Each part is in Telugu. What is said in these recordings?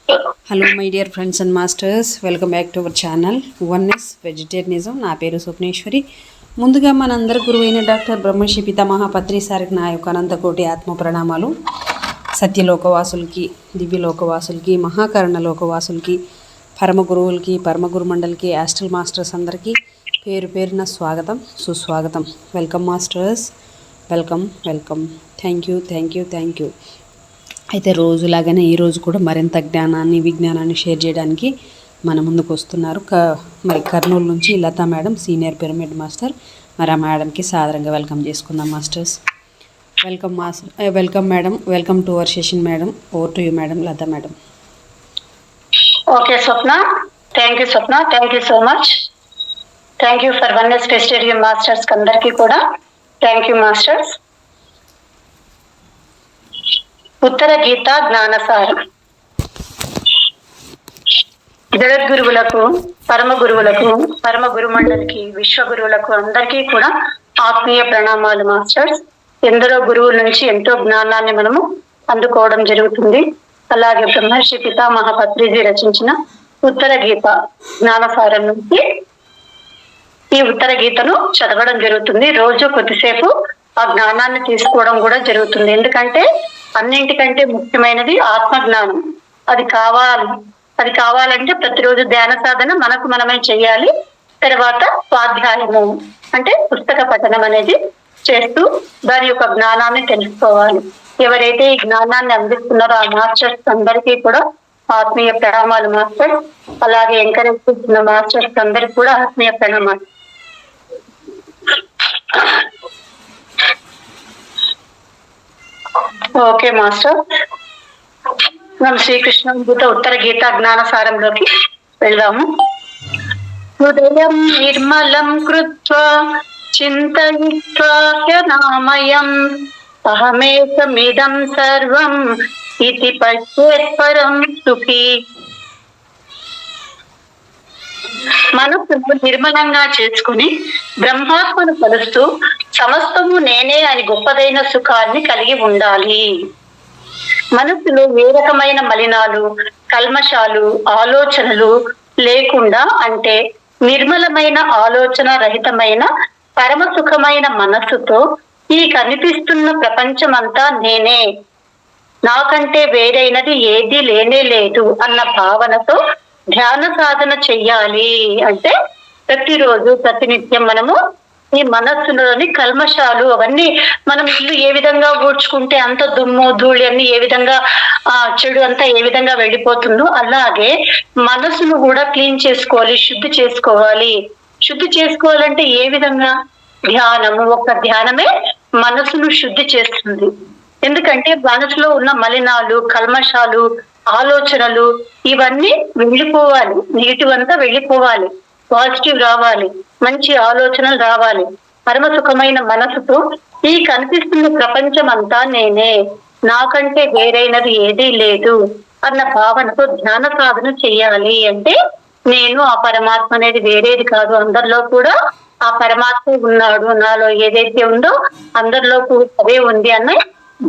Hello my dear friends and masters, welcome back to our channel oneness vegetarianism. నా పేరు స్వప్నేశ్వరి. ముందుగా మనందరి గురువైన డాక్టర్ బ్రహ్మశ్రీ పితామహ పత్రి సారికి నా యొక్క అనంతకోటి ఆత్మ ప్రణామాలు. సత్యలోకవాసులకి, దివ్యలోకవాసులకి, మహాకరణ లోకవాసులకి, పరమ గురువులకి, పరమ గురు మండలికి, ఆస్ట్రల్ మాస్టర్స్ అందరికీ పేరు పేరున స్వాగతం, సుస్వాగతం. Welcome masters, welcome. Thank you. అయితే రోజులాగానే ఈరోజు కూడా మరింత జ్ఞానాన్ని, విజ్ఞానాన్ని షేర్ చేయడానికి మన ముందుకు వస్తున్నారు మరి కర్నూలు నుంచి Latha madam, senior pyramid master. మరి ఆ మేడంకి సాదరంగా వెల్కమ్ చేసుకుందాం masters. Welcome madam, welcome to our session madam. Over to you madam, Latha madam. Okay Swapna, thank you so much. Thank you for oneness vegetarian masters అందరికీ కూడా thank you masters. Uttara Gita జ్ఞానసారం. జగద్గురువులకు, పరమ గురువులకు, పరమ గురు మండలికి, విశ్వగురువులకు అందరికీ కూడా ఆత్మీయ ప్రణామాలు మాస్టర్స్. ఎందరో గురువుల నుంచి ఎంతో జ్ఞానాన్ని మనము అందుకోవడం జరుగుతుంది. అలాగే బ్రహ్మర్షి పితామహ పత్రిజీ రచించిన ఉత్తర గీత జ్ఞానసారం నుంచి ఈ ఉత్తర గీతను చదవడం జరుగుతుంది. రోజు కొద్దిసేపు ఆ జ్ఞానాన్ని తీసుకోవడం కూడా జరుగుతుంది. ఎందుకంటే అన్నింటికంటే ముఖ్యమైనది ఆత్మ జ్ఞానం. అది కావాలంటే ప్రతిరోజు ధ్యాన సాధన మనకు మనమే చెయ్యాలి. తర్వాత స్వాధ్యాయము అంటే పుస్తక పఠనం అనేది చేస్తూ దాని యొక్క జ్ఞానాన్ని తెలుసుకోవాలి. ఎవరైతే ఈ జ్ఞానాన్ని అందిస్తున్నారో ఆ మాస్టర్స్ అందరికీ కూడా ఆత్మీయ ప్రణామాలు మాస్టర్స్. అలాగే ఎంకరేజ్ చేస్తున్న మాస్టర్స్ అందరికి కూడా ఆత్మీయ ప్రణామాలు. ఓకే మాస్టర్, మనం శ్రీకృష్ణ గీత ఉత్తర గీత జ్ఞానసారంలోకి వెళ్దాము. హృదయం నిర్మలం కృత్వా చింతయిత్వా హ్యనామయం అహమేకమిదం సర్వం ఇతి పశ్యేత్పరం సుఖీ. మనసును నిర్మలంగా చేసుకుని బ్రహ్మాత్మను కలుస్తూ సమస్తము నేనే అని గొప్పదైన సుఖాన్ని కలిగి ఉండాలి. మనసులో ఏ రకమైన మలినాలు, కల్మషాలు, ఆలోచనలు లేకుండా, అంటే నిర్మలమైన ఆలోచన రహితమైన పరమ సుఖమైన మనస్సుతో ఈ కనిపిస్తున్న ప్రపంచమంతా నేనే, నాకంటే వేరైనది ఏది లేనే లేదు అన్న భావనతో ధ్యాన సాధన చెయ్యాలి. అంటే ప్రతిరోజు ప్రతినిత్యం మనము ఈ మనస్సులోని కల్మషాలు అవన్నీ, మనం ఇల్లు ఏ విధంగా ఊడ్చుకుంటే అంత దుమ్ము ధూళి అన్ని ఏ విధంగా చెడు అంతా ఏ విధంగా వెళ్ళిపోతుందో అలాగే మనసును కూడా క్లీన్ చేసుకోవాలి, శుద్ధి చేసుకోవాలంటే ఏ విధంగా? ధ్యానము. ఒక్క ధ్యానమే మనసును శుద్ధి చేస్తుంది. ఎందుకంటే మనసులో ఉన్న మలినాలు, కల్మషాలు, ఆలోచనలు ఇవన్నీ వెళ్ళిపోవాలి. నెగిటివ్ అంతా వెళ్ళిపోవాలి, పాజిటివ్ రావాలి, మంచి ఆలోచనలు రావాలి. పరమ సుఖమైన మనసుతో ఈ కనిపిస్తున్న ప్రపంచం అంతా నేనే, నాకంటే వేరైనది ఏదీ లేదు అన్న భావనతో ధ్యాన సాధన చెయ్యాలి. అంటే నేను ఆ పరమాత్మ అనేది వేరేది కాదు, అందరిలో కూడా ఆ పరమాత్మ ఉన్నాడు, నాలో ఏదైతే ఉందో అందరిలో కూడా అదే ఉంది అన్న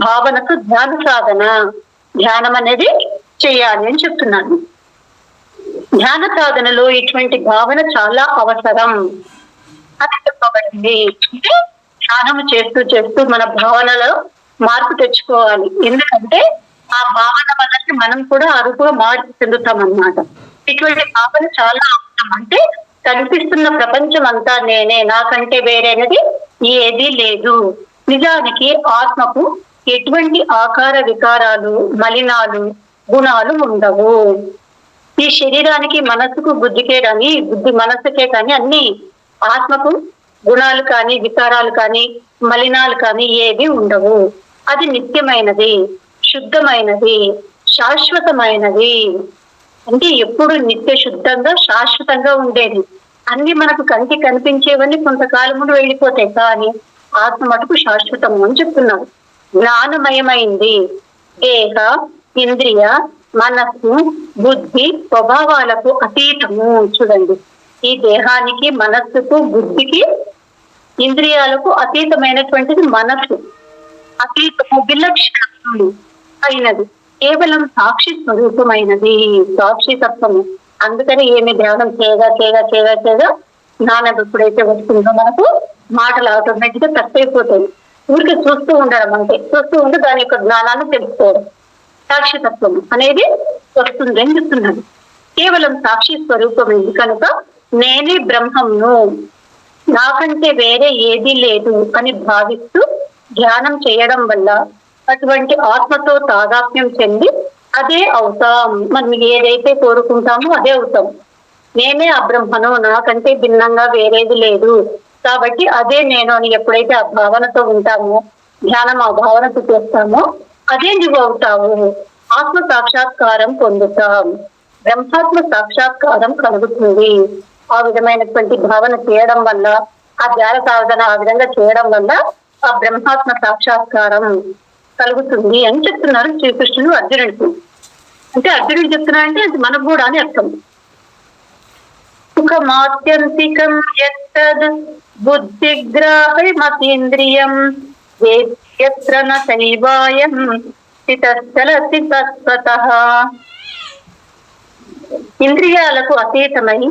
భావనతో ధ్యానం అనేది చెయ్యాలి అని చెప్తున్నాను. ధ్యాన సాధనలో ఇటువంటి భావన చాలా అవసరం అని చెప్పబడింది. అంటే ధ్యానము చేస్తూ మన భావనలో మార్పు తెచ్చుకోవాలి. ఎందుకంటే ఆ భావన వల్ల మనం కూడా అరుపుగా మార్పు చెందుతాం అన్నమాట. ఇటువంటి భావన చాలా అవసరం. అంటే కనిపిస్తున్న ప్రపంచం అంతా నేనే, నాకంటే వేరైనది ఏదీ లేదు. నిజానికి ఆత్మకు ఎటువంటి ఆకార వికారాలు, మలినాలు, గుణాలు ఉండవు. ఈ శరీరానికి, మనసుకు, బుద్ధికే కానీ, బుద్ధి మనసుకే కానీ అన్ని ఆత్మకు గుణాలు కానీ, వికారాలు కానీ, మలినాలు కానీ ఏవి ఉండవు. అది నిత్యమైనది, శుద్ధమైనది, శాశ్వతమైనది. అంటే ఎప్పుడు నిత్య శుద్ధంగా శాశ్వతంగా ఉండేది. అన్ని మనకు కంటి కనిపించేవన్నీ కొంతకాలం ముందు వెళ్ళిపోతాయి, కానీ ఆత్మ మటుకు శాశ్వతము అని చెప్తున్నారు. జ్ఞానమయమైంది. దేహ, ఇంద్రియ, మనస్సు, బుద్ధి, స్వభావాలకు అతీతము. చూడండి, ఈ దేహానికి, మనస్సుకు, బుద్ధికి, ఇంద్రియాలకు అతీతమైనటువంటిది మనస్సు. అతీతము, విలక్షణము అయినది. కేవలం సాక్షి స్వరూపమైనది, సాక్షి తత్వము. అందుకని ఏమి ధ్యానం చేయగా చేయగా చేయగా చేయగా జ్ఞానం ఎప్పుడైతే వస్తుందో మనకు మాటలు ఆటోమేటిక్ గా తక్కువైపోతాయి. ఊరికి చూస్తూ ఉండడం అంటే, చూస్తూ ఉంటే దాని యొక్క జ్ఞానాన్ని తెలుసుకోవడం, సాక్షితత్వం అనేది వస్తుంది అని చెప్తున్నాడు. కేవలం సాక్షి స్వరూపమైంది కనుక నేనే బ్రహ్మంను, నాకంటే వేరే ఏదీ లేదు అని భావిస్తూ ధ్యానం చేయడం వల్ల అటువంటి ఆత్మతో తాదాత్మ్యం చెంది అదే అవుతాం. మనం ఏదైతే కోరుకుంటామో అదే అవుతాం. నేనే ఆ బ్రహ్మను, నాకంటే భిన్నంగా వేరేది లేదు కాబట్టి అదే నేను అని ఎప్పుడైతే ఆ భావనతో ఉంటామో, ధ్యానం ఆ భావనతో చేస్తామో అదే నువ్వు అవుతావు. ఆత్మ సాక్షాత్కారం పొందుతాం, బ్రహ్మాత్మ సాక్షాత్కారం కలుగుతుంది. ఆ విధమైనటువంటి భావన చేయడం వల్ల, ఆ ధ్యాన సాధన ఆ విధంగా చేయడం వల్ల ఆ బ్రహ్మాత్మ సాక్షాత్కారం కలుగుతుంది అని చెప్తున్నారు శ్రీకృష్ణుడు అర్జునుడికి. అంటే అర్జునుడు చెప్తున్నాడంటే అది మనకు కూడా అని అర్థం. సుఖమాత్యంతికం యత్తద్ బుద్ధిగ్రాహమతీంద్రియం యత్ర న శైవాయం స్థితశ్చలతి తత్వతః. ఇంద్రియాలకు అతీతమై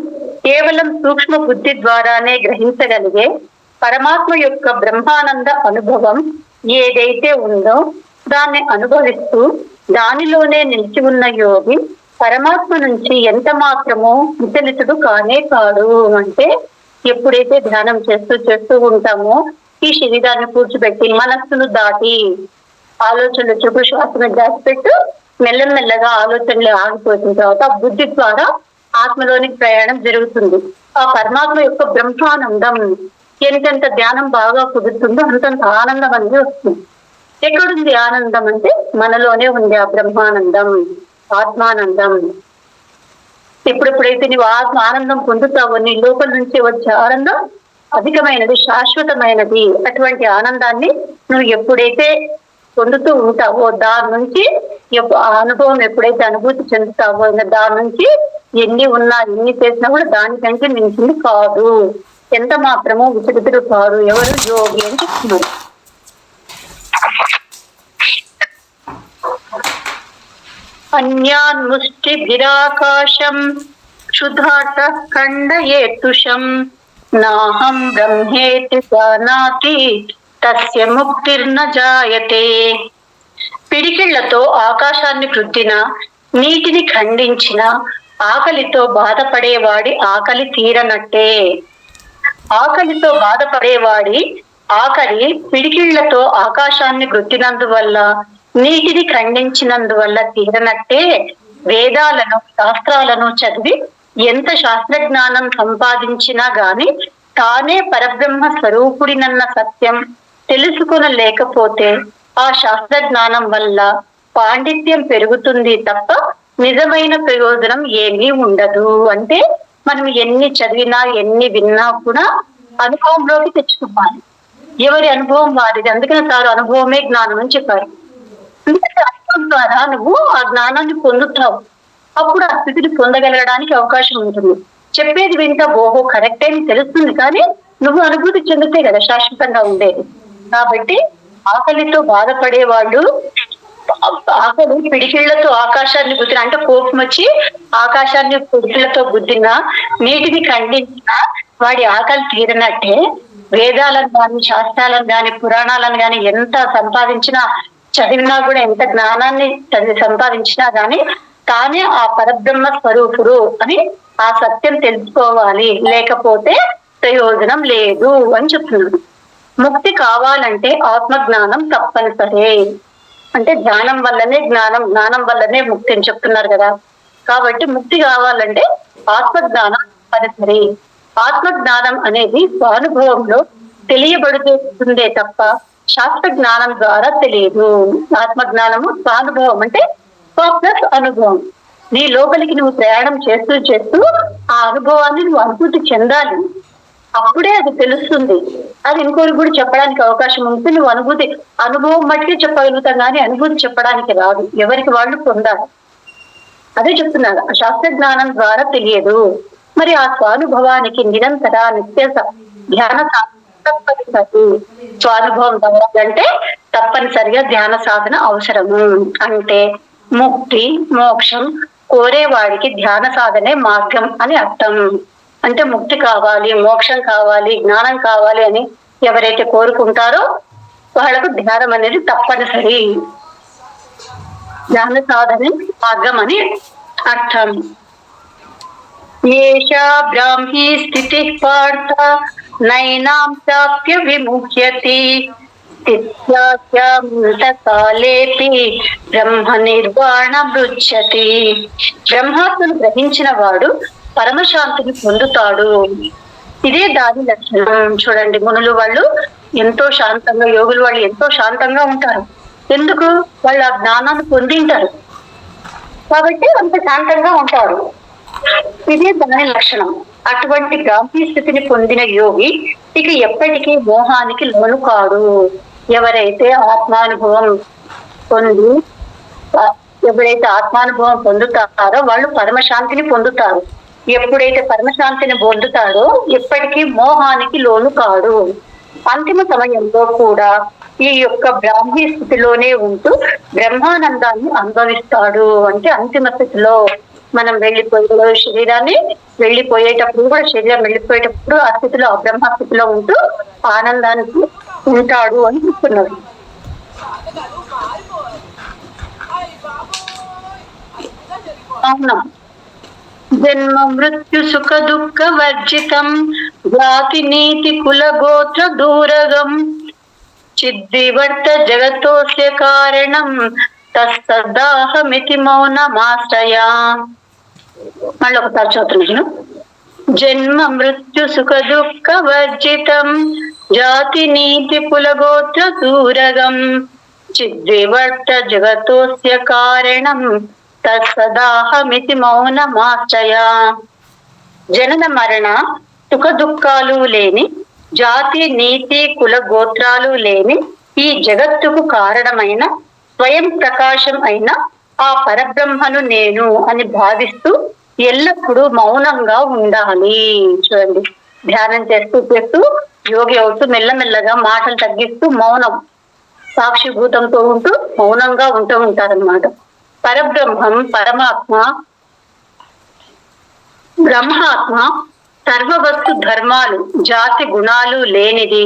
కేవలం సూక్ష్మ బుద్ధి ద్వారానే గ్రహించగలిగే పరమాత్మ యొక్క బ్రహ్మానంద అనుభవం ఏదైతే ఉందో దాన్ని అనుభవిస్తూ దానిలోనే నిలిచి ఉన్న యోగి పరమాత్మ నుంచి ఎంత మాత్రమో విచలితుడు కానే కాడు. అంటే ఎప్పుడైతే ధ్యానం చేస్తూ చేస్తూ ఉంటామో ఈ శరీరాన్ని కూర్చోబెట్టి మనస్సును దాటి ఆలోచనలు చుట్టూ శ్వాసను దాచిపెట్టు మెల్లమెల్లగా ఆలోచనలు ఆగిపోయిన తర్వాత బుద్ధి ద్వారా ఆత్మలోనికి ప్రయాణం జరుగుతుంది. ఆ పరమాత్మ యొక్క బ్రహ్మానందం ఎంతెంత ధ్యానం బాగా కుదురుతుందో అంతంత ఆనందం అనేది వస్తుంది. ఎక్కడుంది ఆనందం అంటే మనలోనే ఉంది ఆ బ్రహ్మానందం, ఆత్మానందం. ఎప్పుడెప్పుడైతే నువ్వు ఆనందం పొందుతావో నీ లోపల నుంచి వచ్చే ఆనందం అధికమైనది, శాశ్వతమైనది. అటువంటి ఆనందాన్ని నువ్వు ఎప్పుడైతే పొందుతూ ఉంటావో దాని నుంచి ఆ అనుభవం ఎప్పుడైతే అనుభూతి చెందుతావో దాని నుంచి ఎన్ని ఉన్నా ఎన్ని చేసినా కూడా దానికంటే మించింది కాదు, ఎంత మాత్రమో విచలితుడు కాదు. ఎవరు? యోగి అని చెప్తున్నారు. అన్యాన్ముష్టిభిరాకాశం క్షుధాట ఖండయేతుషం నాహం బ్రహ్మేతి జానాతి తస్య ముక్తిర్న జాయతే. పిడికిళ్లతో ఆకాశాన్ని కృద్దిన, నీటిని ఖండించిన, ఆకలితో బాధపడేవాడి ఆకలి తీరనట్టే. ఆకలితో బాధపడేవాడి ఆకలి పిడికిళ్లతో ఆకాశాన్ని గుర్తినందువల్ల, నీటిని ఖండించినందువల్ల తీరనట్టే వేదాలను శాస్త్రాలను చదివి ఎంత శాస్త్రజ్ఞానం సంపాదించినా గాని తానే పరబ్రహ్మ స్వరూపుడినన్న సత్యం తెలుసుకొనలేకపోతే ఆ శాస్త్రజ్ఞానం వల్ల పాండిత్యం పెరుగుతుంది తప్ప నిజమైన ప్రయోజనం ఏమీ ఉండదు. అంటే మనం ఎన్ని చదివినా ఎన్ని విన్నా కూడా అనుభవంలోకి తెచ్చుకోవాలి. ఎవరి అనుభవం వారిది. అందుకని సార్ అనుభవమే జ్ఞానం అని చెప్పారు. ఎందుకంటే అనుభవం ద్వారా నువ్వు ఆ జ్ఞానాన్ని పొందుతావు. అప్పుడు ఆ స్థితిని పొందగలగడానికి అవకాశం ఉంటుంది. చెప్పేది వింటా ఓహో కరెక్టే అని తెలుస్తుంది, కానీ నువ్వు అనుభూతి చెందితే కదా శాశ్వతంగా ఉండేది. కాబట్టి ఆకలితో బాధపడే వాళ్ళు ఆకలి పిడికిళ్లతో ఆకాశాన్ని గుద్దిన, అంటే కోపం వచ్చి ఆకాశాన్ని పిడికిళ్లతో గుద్దిన, నీటిని ఖండించిన వాడి ఆకలి తీరినట్టే వేదాలను గాని శాస్త్రాలను గాని పురాణాలను గాని ఎంత సంపాదించినా చదివినా కూడా ఎంత జ్ఞానాన్ని సంపాదించినా గాని తానే ఆ పరబ్రహ్మ స్వరూపుడు అని ఆ సత్యం తెలుసుకోవాలి, లేకపోతే ప్రయోజనం లేదు అని చెప్తున్నాడు. ముక్తి కావాలంటే ఆత్మజ్ఞానం తప్పనిసరి. అంటే ధ్యానం వల్లనే జ్ఞానం, జ్ఞానం వల్లనే ముక్తి అని చెప్తున్నారు కదా. కాబట్టి ముక్తి కావాలంటే ఆత్మజ్ఞానం తప్పనిసరి. ఆత్మజ్ఞానం అనేది స్వానుభవంలో తెలియబడుతుందే తప్ప శాస్త్ర జ్ఞానం ద్వారా తెలియదు. ఆత్మజ్ఞానము స్వానుభవం అంటే ప్లస్ అనుభవం. నీ లోపలికి నువ్వు ప్రయాణం చేస్తూ చేస్తూ ఆ అనుభవాన్ని నువ్వు అనుభూతి చెందాలి. అప్పుడే అది తెలుస్తుంది. అది ఇంకోరికి కూడా చెప్పడానికి అవకాశం ఉంటుంది. నువ్వు అనుభవం బట్టి చెప్పగలుగుతాం కానీ అనుభూతి చెప్పడానికి రాదు. ఎవరికి వాళ్ళు పొందాలి. అదే చెప్తున్నారు, ఆ శాస్త్ర జ్ఞానం ద్వారా తెలియదు. మరి ఆ స్వానుభవానికి నిరంతర నిత్య ధ్యాన తప్పనిసరి. స్వానుభవం కావాలంటే తప్పనిసరిగా ధ్యాన సాధన అవసరము. అంటే ముక్తి మోక్షం కోరేవాడికి ధ్యాన సాధనే మార్గం అని అర్థం. అంటే ముక్తి కావాలి, మోక్షం కావాలి, జ్ఞానం కావాలి అని ఎవరైతే కోరుకుంటారో వాళ్ళకు ధ్యానం అనేది తప్పనిసరి. ధ్యాన సాధనే మార్గం అని అర్థం. ఏషా బ్రాహ్మీ స్థితి పార్థ నైనాం ప్రాప్య విముహ్యతి కాలేపి బ్రహ్మ నిర్వాణ మృచ్చతి. బ్రహ్మాత్మను గ్రహించిన వాడు పరమశాంతిని పొందుతాడు. ఇదే దాని లక్షణం. చూడండి, మునులు వాళ్ళు ఎంతో శాంతంగా, యోగులు వాళ్ళు ఎంతో శాంతంగా ఉంటారు. ఎందుకు? వాళ్ళు ఆ జ్ఞానాన్ని పొందింటారు కాబట్టి అంత శాంతంగా ఉంటారు. ఇదే దాని లక్షణం. అటువంటి బ్రాహ్మీ స్థితిని పొందిన యోగి ఇక ఎప్పటికీ మోహానికి లోను కాడు. ఎవరైతే ఆత్మానుభవం పొందుతారో వాళ్ళు పరమశాంతిని పొందుతారు. ఎప్పుడైతే పరమశాంతిని పొందుతారో ఎప్పటికీ మోహానికి లోను కాడు. అంతిమ సమయంలో కూడా ఈ యొక్క బ్రాహ్మీ స్థితిలోనే ఉంటూ బ్రహ్మానందాన్ని అనుభవిస్తాడు. అంటే అంతిమ స్థితిలో మనం వెళ్ళిపోయేటప్పుడు కూడా శరీరం వెళ్ళిపోయేటప్పుడు ఆ స్థితిలో, ఆ బ్రహ్మ స్థితిలో ఉంటూ ఆనందానికి ఉంటాడు అని చెప్తున్నారు. అవునా, జన్మ మృత్యు సుఖ దుఃఖ వర్జితం జాతి నీతి కుల గోత్ర దూరగం చిద్వివర్త జగతోస్య కారణం తస్సదాహమితి మౌనమాశ్రయా. మళ్ళీ ఒకసారి చదువుతున్నాను. జన్మ మృత్యు సుఖ దుఃఖ వర్జితం జాతి నీతి కుల గోత్ర దూరగం చిద్వివర్త జగతోస్య కారణం తస్సదాహమితి మౌనమాశ్రయా. జనన మరణ సుఖ దుఃఖాలు లేని, జాతి నీతి కుల గోత్రాలు లేని ఈ జగత్తుకు కారణమైన స్వయం ప్రకాశం అయిన ఆ పరబ్రహ్మను నేను అని భావిస్తూ ఎల్లప్పుడూ మౌనంగా ఉండాలి. చూడండి, ధ్యానం చేస్తూ యోగి అవుతూ మెల్లమెల్లగా మాటలు తగ్గిస్తూ మౌనం సాక్షిభూతంతో ఉంటూ మౌనంగా ఉంటారన్నమాట. పరబ్రహ్మం, పరమాత్మ, బ్రహ్మాత్మ సర్వవస్తు ధర్మాలు జాతి గుణాలు లేనిది,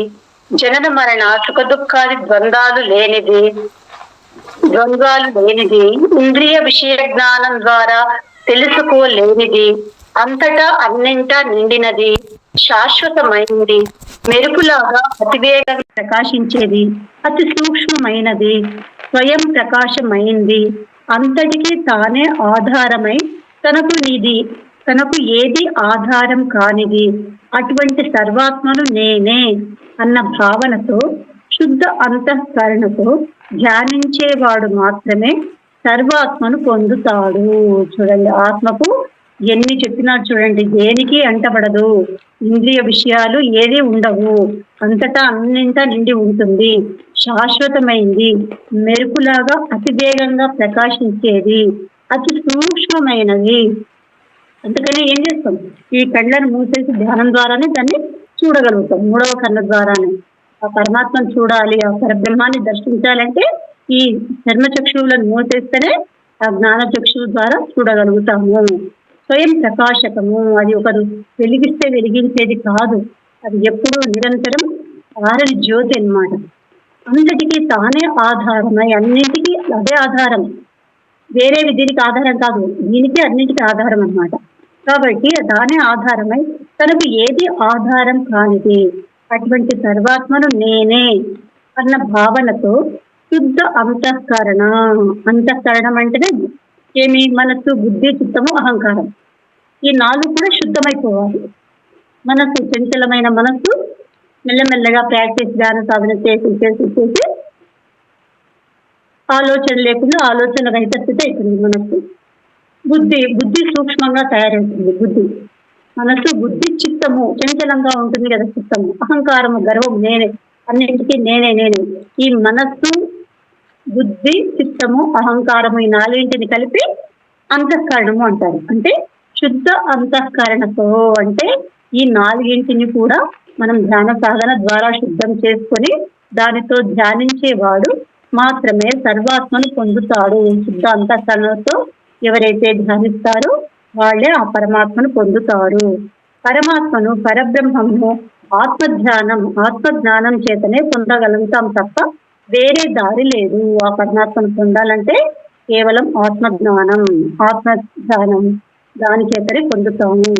జనన మరణ సుఖ దుఃఖాది ద్వంద్వాలు లేనిది, ఇంద్రియ విషయ జ్ఞానం ద్వారా తెలుసుకోలేనిది, అంతటా అన్నింటా నిండినది, శాశ్వతమైనది, మెరుపులాగా అతివేగంగా ప్రకాశించేది, అతి సూక్ష్మమైనది, స్వయం ప్రకాశమైంది, అంతటికీ తానే ఆధారమై తనకు ఏది ఆధారం కానిది, అటువంటి సర్వాత్మను నేనే అన్న భావనతో శుద్ధ అంతఃకరణతో ధ్యానించేవాడు మాత్రమే సర్వాత్మను పొందుతాడు. చూడండి, ఆత్మకు ఎన్ని చెప్పినారు చూడండి, దేనికి అంటబడదు, ఇంద్రియ విషయాలు ఏది ఉండవు, అంతటా అన్నింటా నిండి ఉంటుంది, శాశ్వతమైంది, మెరుపులాగా అతి వేగంగా ప్రకాశించేది, అతి సూక్ష్మమైనది. అందుకని ఏం చేస్తాం, ఈ కళ్ళను మూసేసి ధ్యానం ద్వారానే దాన్ని చూడగలుగుతాం. మూడవ కళ్ళ ద్వారానే ఆ పరమాత్మను చూడాలి, ఆ పరబ్రహ్మాన్ని దర్శించాలంటే ఈ చర్మచక్షువులను మూసేస్తేనే ఆ జ్ఞాన చక్షువు ద్వారా చూడగలుగుతాము. స్వయం ప్రకాశకము, అది ఒకరు వెలిగిస్తే వెలిగించేది కాదు, అది ఎప్పుడూ నిరంతరం ఆరని జ్యోతి అన్నమాట. అంతటికీ తానే ఆధారమై, అన్నింటికీ అదే ఆధారం, వేరే దీనికి ఆధారం కాదు, దీనికి అన్నింటికీ ఆధారం అన్నమాట. కాబట్టి దానే ఆధారమై తనకు ఏది ఆధారం కానిది, అటువంటి సర్వాత్మను నేనే అన్న భావనతో శుద్ధ అంతఃకరణం అంటేనే ఏమి, మనస్సు, బుద్ధి, చిత్తము, అహంకారం, ఈ 4 కూడా శుద్ధమైపోవాలి. మనస్సు, చంచలమైన మనస్సు మెల్లమెల్లగా ప్రాక్టీస్, ధ్యాన సాధన చేసి ఆలోచన లేకుండా ఆలోచన రహిత స్థితి అవుతుంది మనస్సు. బుద్ధి సూక్ష్మంగా తయారవుతుంది. మనస్సు, బుద్ధి, చిత్తము చంచలంగా ఉంటుంది కదా చిత్తము, అహంకారము, గర్వం, నేనే, అన్నింటికీ నేనే. ఈ మనస్సు, బుద్ధి, చిత్తము, అహంకారము, ఈ 4 కలిపి అంతఃకరణము అంటారు. అంటే శుద్ధ అంతఃకరణతో, అంటే ఈ 4 కూడా మనం ధ్యాన సాధన ద్వారా శుద్ధం చేసుకొని దానితో ధ్యానించేవాడు మాత్రమే సర్వాత్మను పొందుతాడు. శుద్ధ అంతఃకరణతో ఎవరైతే ధ్యానిస్తారో వాళ్ళే ఆ పరమాత్మను పొందుతారు. పరమాత్మను, పరబ్రహ్మను ఆత్మజ్ఞానం చేతనే పొందగలుగుతాం తప్ప వేరే దారి లేదు. ఆ పరమాత్మను పొందాలంటే కేవలం ఆత్మజ్ఞానం దాని చేతనే పొందుతాము.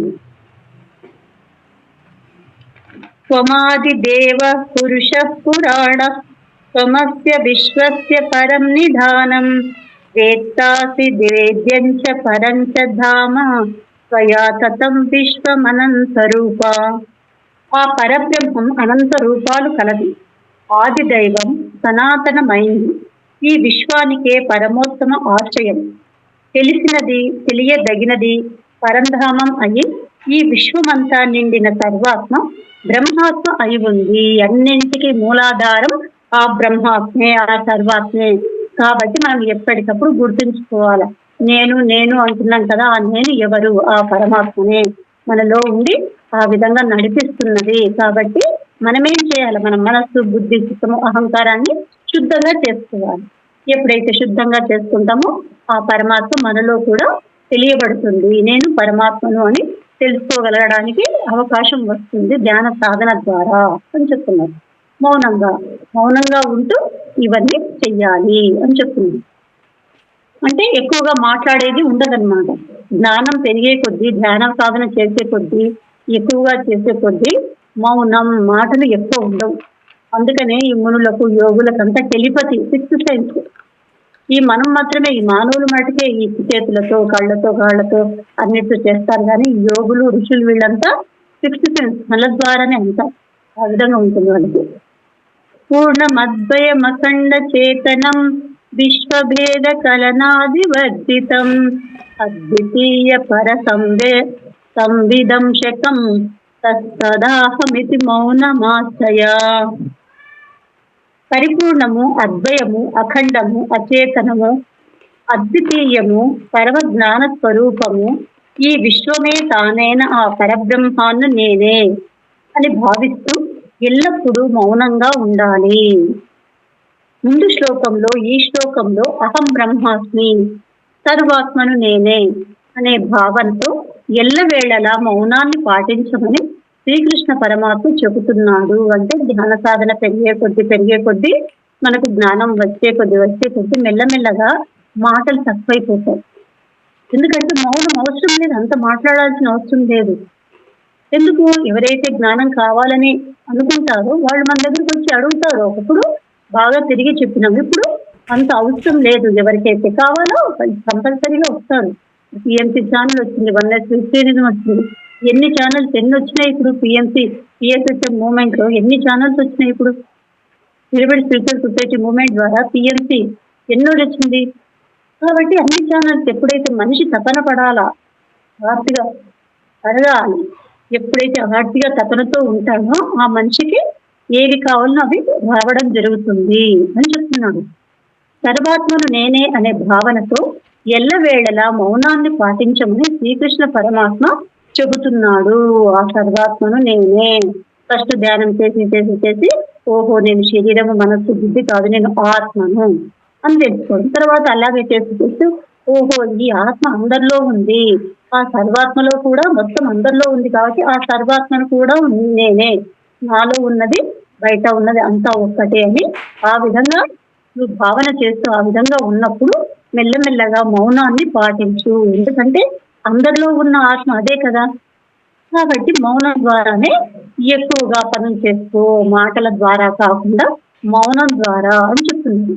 త్వమాది దేవ పురుష పురాణ త్వమస్య విశ్వస్య పరం నిధానం వేత్తాసి వేద్యం చ పరం చ ధామ త్వయా తతం విశ్వమనంత రూప. ఆ పరబ్రహ్మం అనంత రూపాలు కలది. ఆది దైవం సనాతనమైంది. ఈ విశ్వానికే పరమోత్తమ ఆశ్రయం. తెలిసినది, తెలియదగినది పరంధామం అయి ఈ విశ్వమంతా నిండిన సర్వాత్మ బ్రహ్మాత్మ అయి ఉంది. అన్నింటికి మూలాధారం ఆ బ్రహ్మాత్మే, ఆ సర్వాత్మే. కాబట్టి మనం ఎప్పటికప్పుడు గుర్తుంచుకోవాలి. నేను అంటున్నాం కదా, ఆ నేను ఎవరు? ఆ పరమాత్మనే మనలో ఉండి ఆ విధంగా నడిపిస్తున్నది. కాబట్టి మనమేం చేయాలి? మన మనస్సు, బుద్ధి, చిత్తము, అహంకారాన్ని శుద్ధంగా చేసుకోవాలి. ఎప్పుడైతే శుద్ధంగా చేసుకుంటామో ఆ పరమాత్మ మనలో కూడా తెలియబడుతుంది. నేను పరమాత్మను అని తెలుసుకోగలగడానికి అవకాశం వస్తుంది ధ్యాన సాధన ద్వారా అని చెప్తున్నారు. మౌనంగా ఉంటూ ఇవన్నీ చెయ్యాలి అని చెప్తుంది. అంటే ఎక్కువగా మాట్లాడేది ఉండదన్నమాట. జ్ఞానం పెరిగే కొద్దీ, ధ్యాన సాధన చేసే కొద్దీ, ఎక్కువగా చేసే కొద్దీ మౌనం, మాటలు ఎక్కువ ఉండవు. అందుకనే ఈ మునులకు, యోగులకు అంతా టెలిపతి, సిక్స్త్ సెన్స్. ఈ మనం మాత్రమే, ఈ మానవులు మటుకే ఈ చేతులతో, కాళ్ళతో అన్నిటితో చేస్తారు. కానీ యోగులు, ఋషులు వీళ్ళంతా సిక్స్త్ సెన్స్, కళ్ళ ద్వారానే అంతా ఆ విధంగా ఉంటుంది వాళ్ళకి. పూర్ణమద్వయమఖండ చేతనం విశ్వభేద కలనాదివర్జితం అద్వితీయ పర సంవిదంశకం తదాహమితి మౌనమాశ్రయ. పరిపూర్ణము, అద్వయము, అఖండము, అచేతనము, అద్వితీయము, పరమ జ్ఞాన స్వరూపము, ఈ విశ్వమే తానైన ఆ పరబ్రహ్మాన్ని నేనే అని భావిస్తూ ఎల్లప్పుడూ మౌనంగా ఉండాలి. ముందు శ్లోకంలో, ఈ శ్లోకంలో అహం బ్రహ్మాస్మి, సర్వాత్మను నేనే అనే భావంతో ఎల్లవేళలా మౌనాన్ని పాటించమని శ్రీకృష్ణ పరమాత్మ చెబుతున్నాడు. అంటే ధ్యాన సాధన పెరిగే కొద్దీ మనకు జ్ఞానం వచ్చే కొద్దీ మెల్లమెల్లగా మాటలు తక్కువైపోతాయి. ఎందుకంటే మౌనం అవసరం లేదు, అంత మాట్లాడాల్సిన అవసరం లేదు. ఎందుకు? ఎవరైతే జ్ఞానం కావాలని అనుకుంటారో వాళ్ళు మన దగ్గరికి వచ్చి అడుగుతారు. ఒకప్పుడు బాగా తిరిగి చెప్పినాం, ఇప్పుడు అంత అవసరం లేదు. ఎవరికైతే కావాలో కంపల్సరీగా వస్తారు. పిఎంసీ ఛానల్ వచ్చింది, వన్ఎస్ విశ్వనిధం వచ్చింది, ఎన్ని ఛానల్స్ వచ్చినాయి ఇప్పుడు. పిఎస్ఎస్ఎం మూవ్మెంట్ లో ఎన్ని ఛానల్స్ వచ్చినాయి ఇప్పుడు. పిరమిడ్ స్పిరిచువల్ సొసైటీ మూవ్మెంట్ ద్వారా పిఎంసీ ఎన్నో వచ్చింది. కాబట్టి అన్ని ఛానల్స్ ఎప్పుడైతే మనిషి తపన పడాలా, హార్ట్గా అడగాలి, ఎప్పుడైతే హార్ట్గా తపనతో ఉంటాడో ఆ మనిషికి ఏవి కావాలనో అవి రావడం జరుగుతుంది అని చెప్తున్నాడు. సర్వాత్మను నేనే అనే భావనతో ఎల్లవేళలా మౌనాన్ని పాటించమని శ్రీకృష్ణ పరమాత్మ చెబుతున్నాడు. ఆ సర్వాత్మను నేనే. ఫస్ట్ ధ్యానం చేసి ఓహో నేను శరీరము, మనస్సు, బుద్ధి కాదు, నేను ఆత్మను అని తెలుసుకోవడం. తర్వాత అలాగే చేస్తూ ఓహో ఈ ఆత్మ అందరిలో ఉంది, ఆ సర్వాత్మలో కూడా మొత్తం అందరిలో ఉంది, కాబట్టి ఆ సర్వాత్మను కూడా నేనే, నాలో ఉన్నది బయట ఉన్నది అంతా ఒక్కటే అని ఆ విధంగా నువ్వు భావన చేస్తూ ఆ విధంగా ఉన్నప్పుడు మెల్లమెల్లగా మౌనాన్ని పాటించు. ఎందుకంటే అందరిలో ఉన్న ఆత్మ అదే కదా. కాబట్టి మౌనం ద్వారానే ఎక్కువగా పనులు చేసుకో, మాటల ద్వారా కాకుండా మౌనం ద్వారా అని చెప్తుంది.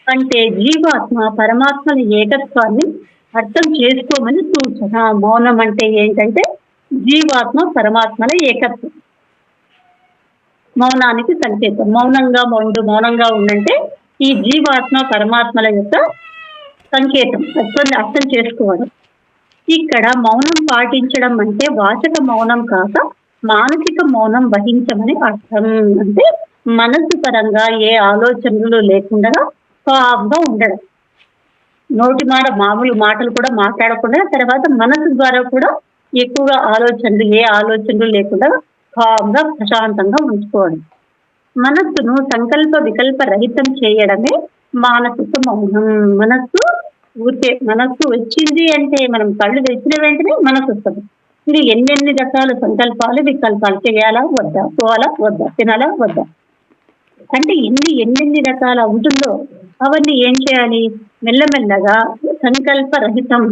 అంటే జీవాత్మ పరమాత్మల ఏకత్వాన్ని అర్థం చేసుకోమని సూచన. మౌనం అంటే ఏంటంటే జీవాత్మ పరమాత్మల ఏకత్వం, మౌనానికి సంకేతం. మౌనంగా ఉండంటే ఈ జీవాత్మ పరమాత్మల యొక్క సంకేతం, అర్థం చేసుకోవడం. ఇక్కడ మౌనం పాటించడం అంటే వాచక మౌనం కాక మానసిక మౌనం వహించమని అర్థం. అంటే మనసు పరంగా ఏ ఆలోచనలు లేకుండా కామ్గా ఉండడం, నోటి మామూలు మాటలు కూడా మాట్లాడకుండా, తర్వాత మనసు ద్వారా కూడా ఎక్కువగా ఏ ఆలోచనలు లేకుండా కామ్గా ప్రశాంతంగా ఉంచుకోవడం. మనస్సును సంకల్ప వికల్ప రహితం చేయడమే మానసిక మౌనం. మనస్సు ఊరికే మనస్సు వచ్చింది అంటే మనం కళ్ళు తెచ్చిన వెంటనే మనసు వస్తుంది. ఇది ఎన్నెన్ని రకాల సంకల్పాలు వికల్పాలు, చేయాలా వద్దా, పోవాలా వద్దా, తినాలా వద్దా, అంటే ఎన్నెన్ని రకాల ఉంటుందో అవన్నీ ఏం చేయాలి, మెల్లమెల్లగా సంకల్ప రహితం,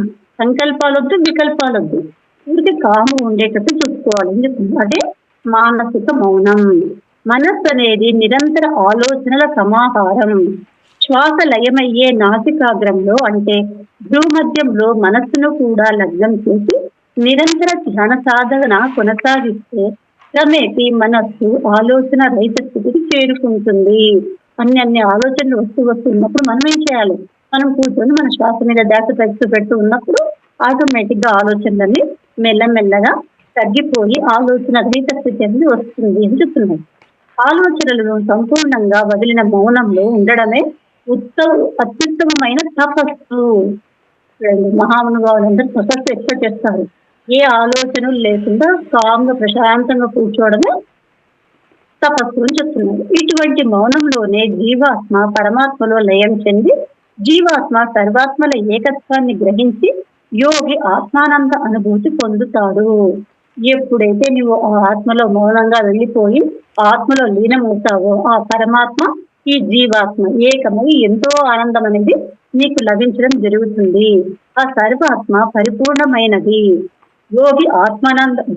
సంకల్పాలొద్దు వికల్పాలొద్దు, ఊరికి కాము ఉండేటట్టు చూసుకోవాలి. అదే మానసిక మౌనం. మనస్సు అనేది నిరంతర ఆలోచనల సమాహారం. శ్వాస లయమయ్యే నాసికాగ్రంలో అంటే భూమధ్యంలో మనస్సును కూడా లగ్నం చేసి నిరంతర ధ్యాన సాధన కొనసాగిస్తే క్రమేపీ మనస్సు ఆలోచన రహిత స్థితికి చేరుకుంటుంది. అన్ని ఆలోచనలు వస్తున్నప్పుడు మనం ఏం చేయాలి, మనం కూర్చొని మన శ్వాస మీద ధ్యాస పెడుతూ ఉన్నప్పుడు ఆటోమేటిక్ గా ఆలోచనలన్నీ మెల్లమెల్లగా తగ్గిపోయి ఆలోచన రహిత స్థితి అనేది వస్తుంది అని చెప్తున్నాయి. ఆలోచనలను సంపూర్ణంగా వదిలిన మౌనంలో ఉండడమే అత్యుత్తమమైన తపస్సు. మహానుభావులందరూ తపస్సు ఎక్కువ చేస్తారు. ఏ ఆలోచనలు లేకుండా కామ్గా ప్రశాంతంగా కూర్చోవడమే తపస్సు అని చెప్తున్నారు. ఇటువంటి మౌనంలోనే జీవాత్మ పరమాత్మలో లయం చెంది జీవాత్మ సర్వాత్మల ఏకత్వాన్ని గ్రహించి యోగి ఆత్మానంద అనుభూతి పొందుతాడు. ఎప్పుడైతే నువ్వు ఆ ఆత్మలో మౌనంగా వెళ్ళిపోయి ఆత్మలో లీనమవుతావో ఆ పరమాత్మ ఈ జీవాత్మ ఏకమై ఎంతో ఆనందం అనేది నీకు లభించడం జరుగుతుంది. ఆ సర్వాత్మ పరిపూర్ణమైనది. యోగి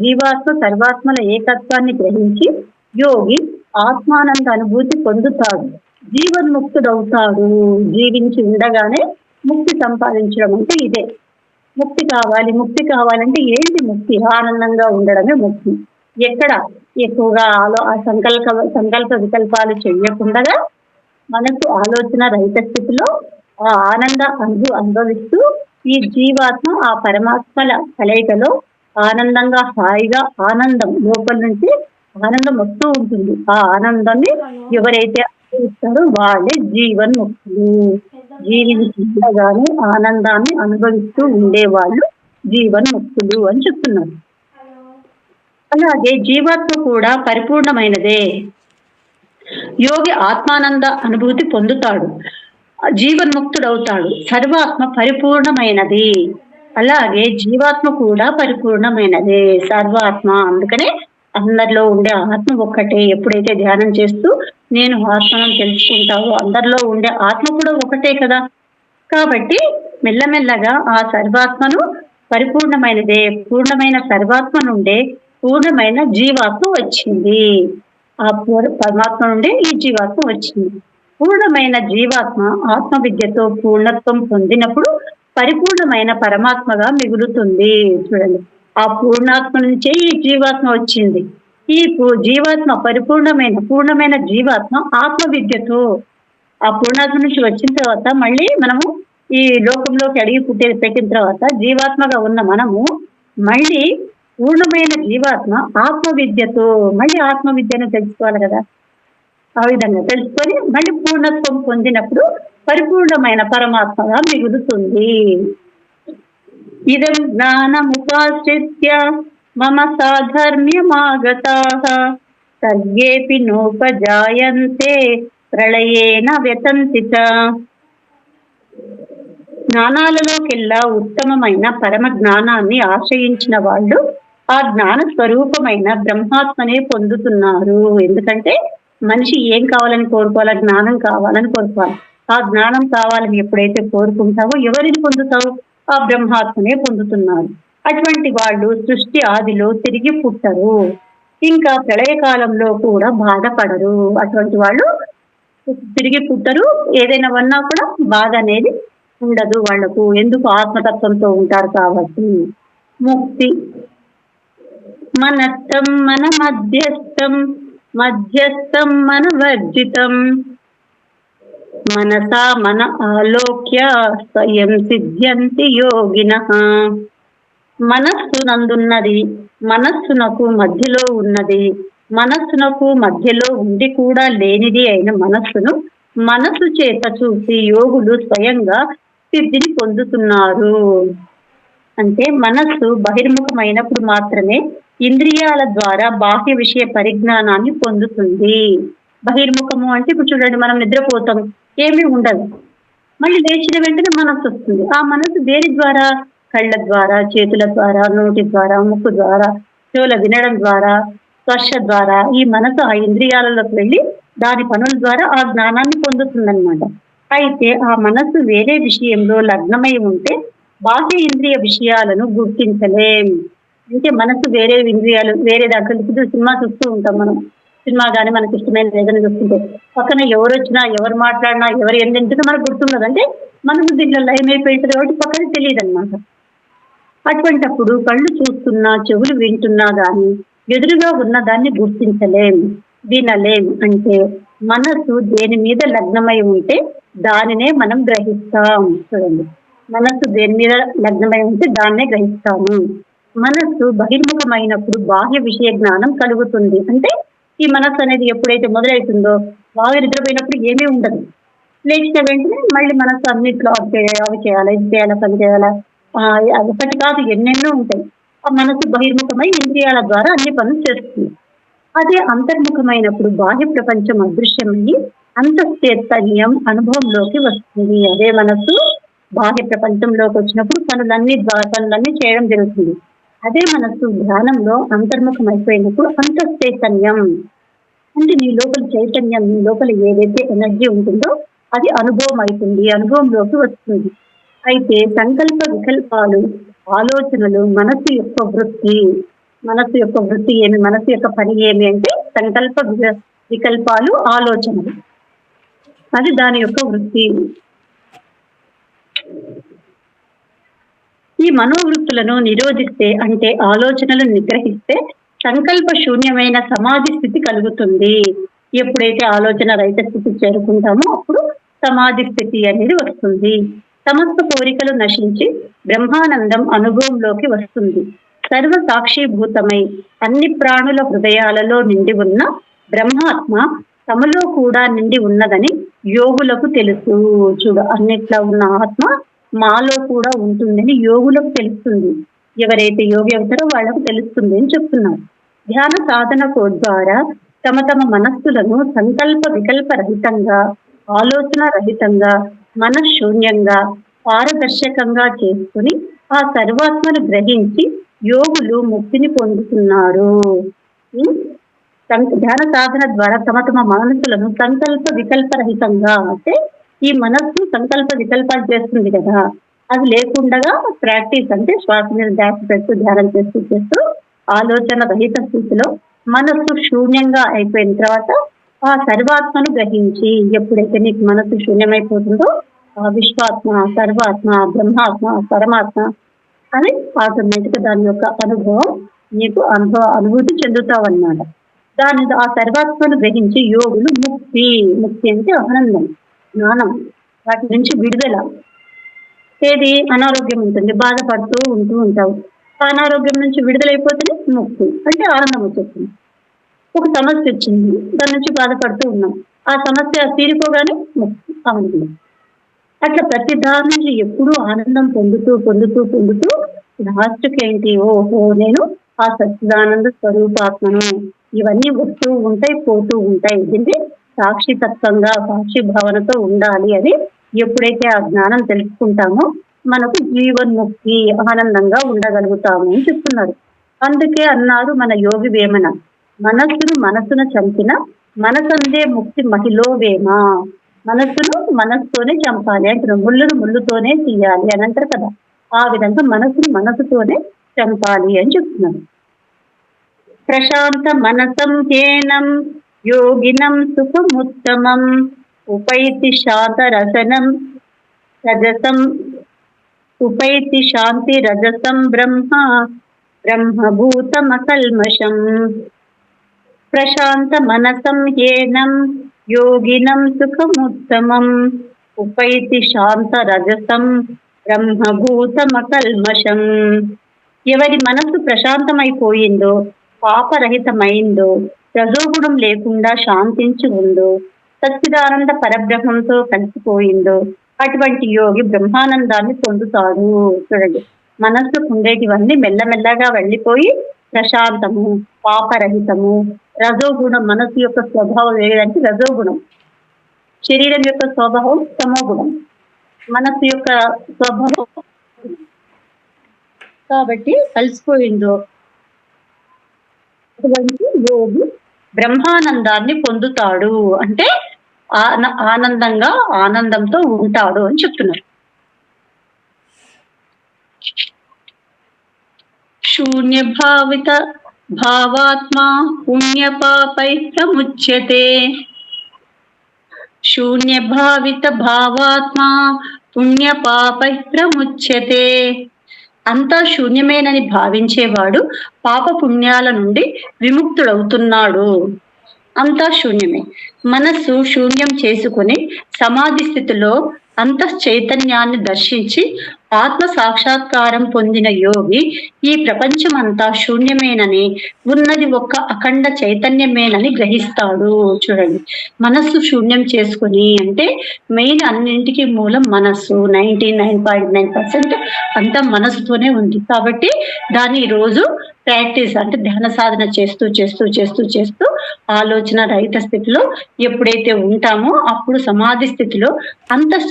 జీవాత్మ సర్వాత్మల ఏకత్వాన్ని గ్రహించి యోగి ఆత్మానంద అనుభూతి పొందుతాడు, జీవన్ముక్తుడవుతాడు. జీవించి ఉండగానే ముక్తి సంపాదించడం అంటే ఇదే. ముక్తి కావాలంటే ఏంటి ముక్తి? ఆనందంగా ఉండడమే ముక్తి. ఎక్కడ ఎక్కువగా సంకల్ప వికల్పాలు చేయకుండా మనకు ఆలోచన రహిత స్థితిలో ఆ ఆనంద అనుభవిస్తూ ఈ జీవాత్మ ఆ పరమాత్మల కలయికలో ఆనందంగా హాయిగా ఆనందం లోపల నుంచి ఆనందం వస్తూ ఉంటుంది. ఆ ఆనందాన్ని ఎవరైతే అనుభవిస్తారో వాళ్ళే జీవన్ముక్తులు. జీవించగానే ఆనందాన్ని అనుభవిస్తూ ఉండేవాళ్ళు జీవన్ముక్తులు అని చెప్తున్నారు. అలాగే జీవాత్మ కూడా పరిపూర్ణమైనదే. యోగి ఆత్మానంద అనుభూతి పొందుతాడు, జీవన్ముక్తుడవుతాడు. సర్వాత్మ పరిపూర్ణమైనది. అలాగే జీవాత్మ కూడా పరిపూర్ణమైనదే. సర్వాత్మ అందుకనే అందరిలో ఉండే ఆత్మ ఒక్కటే. ఎప్పుడైతే ధ్యానం చేస్తూ నేను ఆత్మను తెలుసుకుంటావో అందరిలో ఉండే ఆత్మ కూడా ఒకటే కదా. కాబట్టి మెల్లమెల్లగా ఆ సర్వాత్మను పరిపూర్ణమైనదే. పూర్ణమైన సర్వాత్మ నుండే పూర్ణమైన జీవాత్మ వచ్చింది. ఆ పరమాత్మ నుండే ఈ జీవాత్మ వచ్చింది. పూర్ణమైన జీవాత్మ ఆత్మ విద్యతో పూర్ణత్వం పొందినప్పుడు పరిపూర్ణమైన పరమాత్మగా మిగులుతుంది. చూడండి, ఆ పూర్ణాత్మ నుంచే ఈ జీవాత్మ వచ్చింది. ఈ జీవాత్మ పూర్ణమైన జీవాత్మ ఆత్మ విద్యతో ఆ పూర్ణాత్మ నుంచి వచ్చిన తర్వాత మళ్ళీ మనము ఈ లోకంలోకి అడిగి పెట్టిన తర్వాత జీవాత్మగా ఉన్న మనము మళ్ళీ పూర్ణమైన జీవాత్మ ఆత్మ విద్యతో మళ్ళీ ఆత్మ విద్యను తెలుసుకోవాలి కదా. ఆ విధంగా తెలుసుకొని మళ్ళీ పూర్ణత్వం పొందినప్పుడు పరిపూర్ణమైన పరమాత్మగా మిగులుతుంది. ఇదం జ్ఞానముపాశ్రిత్య మమ సాధర్మ్యమాగతాః సర్గేపి నోపజాయంతే ప్రళయేన వ్యతంతి చ. జ్ఞానాలలోకెల్లా ఉత్తమమైన పరమ జ్ఞానాన్ని ఆశ్రయించిన వాళ్ళు ఆ జ్ఞాన స్వరూపమైన బ్రహ్మాత్మనే పొందుతున్నారు. ఎందుకంటే మనిషి ఏం కావాలని కోరుకోవాలా? జ్ఞానం కావాలని కోరుకోవాలి. ఆ జ్ఞానం కావాలని ఎప్పుడైతే కోరుకుంటావో ఎవరిని పొందుతావు? ఆ బ్రహ్మాత్మనే పొందుతున్నారు. అటువంటి వాళ్ళు సృష్టి ఆదిలో తిరిగి పుట్టరు, ఇంకా ప్రళయకాలంలో కూడా బాధపడరు. అటువంటి వాళ్ళు తిరిగి పుట్టరు, ఏదైనా వన్నా కూడా బాధ అనేది ఉండదు వాళ్లకు. ఎందుకు? ఆత్మతత్వంతో ఉంటారు కాబట్టి. ముక్తి మనత్తం మన మధ్యస్థం మధ్యస్థం మన వర్జితం మనసా మన ఆలోక్య స్వయం సిద్ధ్యంతి యోగినః. మనస్సు నందున్నది, మనస్సునకు మధ్యలో ఉన్నది, మనస్సునకు మధ్యలో ఉండి కూడా లేనిది అయిన మనస్సును మనస్సు చేత చూసి యోగులు స్వయంగా సిద్ధిని పొందుతున్నారు. అంటే మనస్సు బహిర్ముఖమైనప్పుడు మాత్రమే ఇంద్రియాల ద్వారా బాహ్య విషయ పరిజ్ఞానాన్ని పొందుతుంది. బహిర్ముఖము అంటే ఇప్పుడు చూడండి, మనం నిద్రపోతాం, ఏమీ ఉండదు. మళ్ళీ లేచిన వెంటనే మనస్సు వస్తుంది. ఆ మనస్సు దేని ద్వారా? కళ్ళ ద్వారా, చేతుల ద్వారా, నోటి ద్వారా, ముక్కు ద్వారా, చెవుల వినడం ద్వారా, స్పర్శ ద్వారా ఈ మనసు ఆ ఇంద్రియాలలోకి వెళ్ళి దాని పనుల ద్వారా ఆ జ్ఞానాన్ని పొందుతుందన్నమాట. అయితే ఆ మనస్సు వేరే విషయంలో లగ్నమై ఉంటే బాహ్య ఇంద్రియ విషయాలను గుర్తించలేం. అంటే మనసు వేరే ఇంద్రియాలు వేరే దాంట్లో ఇప్పుడు సినిమా చూస్తూ ఉంటాం మనం. సినిమా గాని మనకి ఇష్టమైన ఏదైనా చూస్తుంటే పక్కన ఎవరొచ్చినా, ఎవరు మాట్లాడినా, ఎవరు ఏం తింటున్నా మనకు గుర్తుండదు. అంటే మనసు దీంట్లో లయం అయిపోయి ఉంటది కాబట్టి పక్కన తెలియదన్నమాట. అటువంటప్పుడు కళ్ళు చూస్తున్నా, చెవులు వింటున్నా గాని ఎదురుగా ఉన్న దాన్ని గుర్తించలేం, వినలేం. అంటే మనసు దేని మీద లగ్నమై ఉంటే దానినే మనం గ్రహిస్తాం. చూడండి, మనస్సు దేని మీద లగ్నమై ఉంటే దాన్నే గ్రహిస్తాము. మనస్సు బహిర్ముఖమైనప్పుడు బాహ్య విషయ జ్ఞానం కలుగుతుంది. అంటే ఈ మనస్సు అనేది ఎప్పుడైతే మొదలవుతుందో బాగా నిద్రపోయినప్పుడు ఏమీ ఉండదు. లేచిన వెంటనే మళ్ళీ మనస్సు అన్నిట్లో అవి చేయాలి, ఇది చేయాలా, పని చేయాలా, అదొకటి కాదు ఎన్నెన్నో ఉంటాయి. ఆ మనసు బహిర్ముఖమై ఇంద్రియాల ద్వారా అన్ని పనులు చేస్తుంది. అదే అంతర్ముఖమైనప్పుడు బాహ్య ప్రపంచం అదృశ్యమయ్యి అంతఃచైతన్యం అనుభవంలోకి వస్తుంది. అదే మనసు బాహ్య ప్రపంచంలోకి వచ్చినప్పుడు పనులన్నీ చేయడం జరుగుతుంది. అదే మనసు ధ్యానంలో అంతర్ముఖం అయిపోయినప్పుడు అంతఃచైతన్యం అంటే నీ లోపల చైతన్యం, నీ లోపల ఏదైతే ఎనర్జీ ఉంటుందో అది అనుభవం అవుతుంది, అనుభవంలోకి వస్తుంది. అయితే సంకల్ప వికల్పాలు, ఆలోచనలు మనసు యొక్క వృత్తి ఏమి, మనసు యొక్క పని ఏమి అంటే సంకల్ప వికల్పాలు, ఆలోచనలు, అది దాని యొక్క వృత్తి. ఈ మనోవృత్తులను నిరోధిస్తే అంటే ఆలోచనలను నిగ్రహిస్తే సంకల్ప శూన్యమైన సమాధి స్థితి కలుగుతుంది. ఎప్పుడైతే ఆలోచన రహిత స్థితికి చేరుకుంటామో అప్పుడు సమాధి స్థితి అనేది వస్తుంది. సమస్త కోరికలు నశించి బ్రహ్మానందం అనుభవంలోకి వస్తుంది. సర్వ సాక్షిభూతమై అన్ని ప్రాణుల హృదయాలలో నిండి ఉన్న బ్రహ్మాత్మ తమలో కూడా నిండి ఉన్నదని యోగులకు తెలుసు. చూడు, అన్నిట్లో ఉన్న ఆత్మ మాలో కూడా ఉంటుందని యోగులకు తెలుస్తుంది. ఎవరైతే యోగి అవుతారో వాళ్ళకు తెలుస్తుంది అని చెప్తున్నారు. ధ్యాన సాధన ద్వారా తమ తమ మనస్సులను సంకల్ప వికల్ప రహితంగా, ఆలోచన రహితంగా, మనశూన్యంగా, పారదర్శకంగా చేసుకుని ఆ సర్వాత్మను గ్రహించి యోగులు ముక్తిని పొందుతున్నారు. ధ్యాన సాధన ద్వారా తమ తమ మనస్సులను సంకల్ప వికల్ప రహితంగా, అంటే ఈ మనస్సు సంకల్ప వికల్పాలు చేస్తుంది కదా, అది లేకుండా ప్రాక్టీస్ అంటే శ్వాస మీద ధ్యాస పెడుతూ ధ్యానం చేస్తూ ఆలోచన రహిత స్థితిలో మనస్సు శూన్యంగా అయిపోయిన తర్వాత ఆ సర్వాత్మను గ్రహించి, ఎప్పుడైతే నీకు మనస్సు శూన్యమైపోతుందో ఆ విశ్వాత్మ, సర్వాత్మ, బ్రహ్మాత్మ, పరమాత్మ అని ఆటోమేటిక్ దాని యొక్క అనుభవం నీకు అనుభూతి చెందుతావు అన్నమాట. ఆ సర్వాత్మను గ్రహించి యోగులు ముక్తి అంటే ఆనందం, జ్ఞానం, వాటి నుంచి విడుదల. ఏది అనారోగ్యం ఉంటుంది, బాధపడుతూ ఉంటావు, అనారోగ్యం నుంచి విడుదలైపోతేనే ముక్తి అంటే ఆనందం వచ్చేస్తుంది. ఒక సమస్య వచ్చింది, దాని నుంచి బాధపడుతూ ఉన్నాం, ఆ సమస్య తీరిపోగానే ముక్తి, ఆనందం. అట్లా ప్రతి దాని నుంచి ఎప్పుడూ ఆనందం పొందుతూ లాస్ట్కి ఏంటి, ఓహో నేను ఆ సచ్చిదానంద స్వరూపాత్మను, ఇవన్నీ వస్తూ ఉంటాయి, పోతూ ఉంటాయి, దీన్ని సాక్షితత్వంగా, సాక్షి భావనతో ఉండాలి అని ఎప్పుడైతే ఆ జ్ఞానం తెలుసుకుంటామో మనకు జీవన్ముక్తి, ఆనందంగా ఉండగలుగుతాము అని చెప్తున్నారు. అందుకే అన్నారు మన యోగి వేమన, మనస్సును చంపిన మనసందే ముక్తి మహిలో వేమ. మనస్సుతోనే చంపాలి అంటున్నారు, ముళ్ళుతోనే తీయాలి అని అంటారు కదా, ఆ విధంగా మనసుతోనే చంపాలి అని చెప్తున్నారు. ప్రశాంత మనసం హేనం యోగినం సుఖముత్తమం ఉపైతి శాంతి రజసం బ్రహ్మభూతమకల్మషం. ప్రశాంత మనసం హేనం యోగినం సుఖముత్తమం ఉపైతి శాంత రజసం బ్రహ్మభూతమకల్మషం. ఎవరి మనసు ప్రశాంతమైపోయిందో, పాపరహితమైందో, రజోగుణం లేకుండా శాంతించి ఉందో, సచ్చిదానంద పరబ్రహ్మంతో కలిసిపోయిందో అటువంటి యోగి బ్రహ్మానందాన్ని పొందుతాడు. చూడండి, మనస్సుకు ఉండేటివన్నీ మెల్లమెల్లగా వెళ్ళిపోయి ప్రశాంతము, పాపరహితము, రజోగుణం, మనసు యొక్క స్వభావం ఏదంటే రజోగుణం, శరీరం యొక్క స్వభావం తమోగుణం, మనసు యొక్క స్వభావం. కాబట్టి కలిసిపోయిందో అటువంటి యోగి బ్రహ్మానందాన్ని పొందుతాడు, అంటే ఆనందంతో ఉంటాడు అని చెప్తున్నారు. శూన్య భావిత భావాత్మా పుణ్యపాపై ప్రముచ్యతే. శూన్య భావిత భావాత్మా పుణ్యపాపై ప్రముచ్యతే. అంతా శూన్యమేనని భావించేవాడు పాప పుణ్యాల నుండి విముక్తుడవుతున్నాడు. అంతా శూన్యమే. మనస్సు శూన్యం చేసుకుని సమాధి స్థితిలో అంతఃచైతన్యాన్ని దర్శించి ఆత్మ సాక్షాత్కారం పొందిన యోగి ఈ ప్రపంచమంతా శూన్యమేనని, ఉన్నది ఒక్క అఖండ చైతన్యమేనని గ్రహిస్తాడు. చూడండి, మనస్సు శూన్యం చేసుకుని అంటే మెయిన్ అన్నింటికి మూలం మనస్సు. 99.9% అంతా మనస్సుతోనే ఉంది. కాబట్టి దాన్ని రోజు ప్రాక్టీస్ అంటే ధ్యాన సాధన చేస్తూ చేస్తూ చేస్తూ చేస్తూ ఆలోచన రహిత స్థితిలో ఎప్పుడైతే ఉంటామో అప్పుడు సమాధి స్థితిలో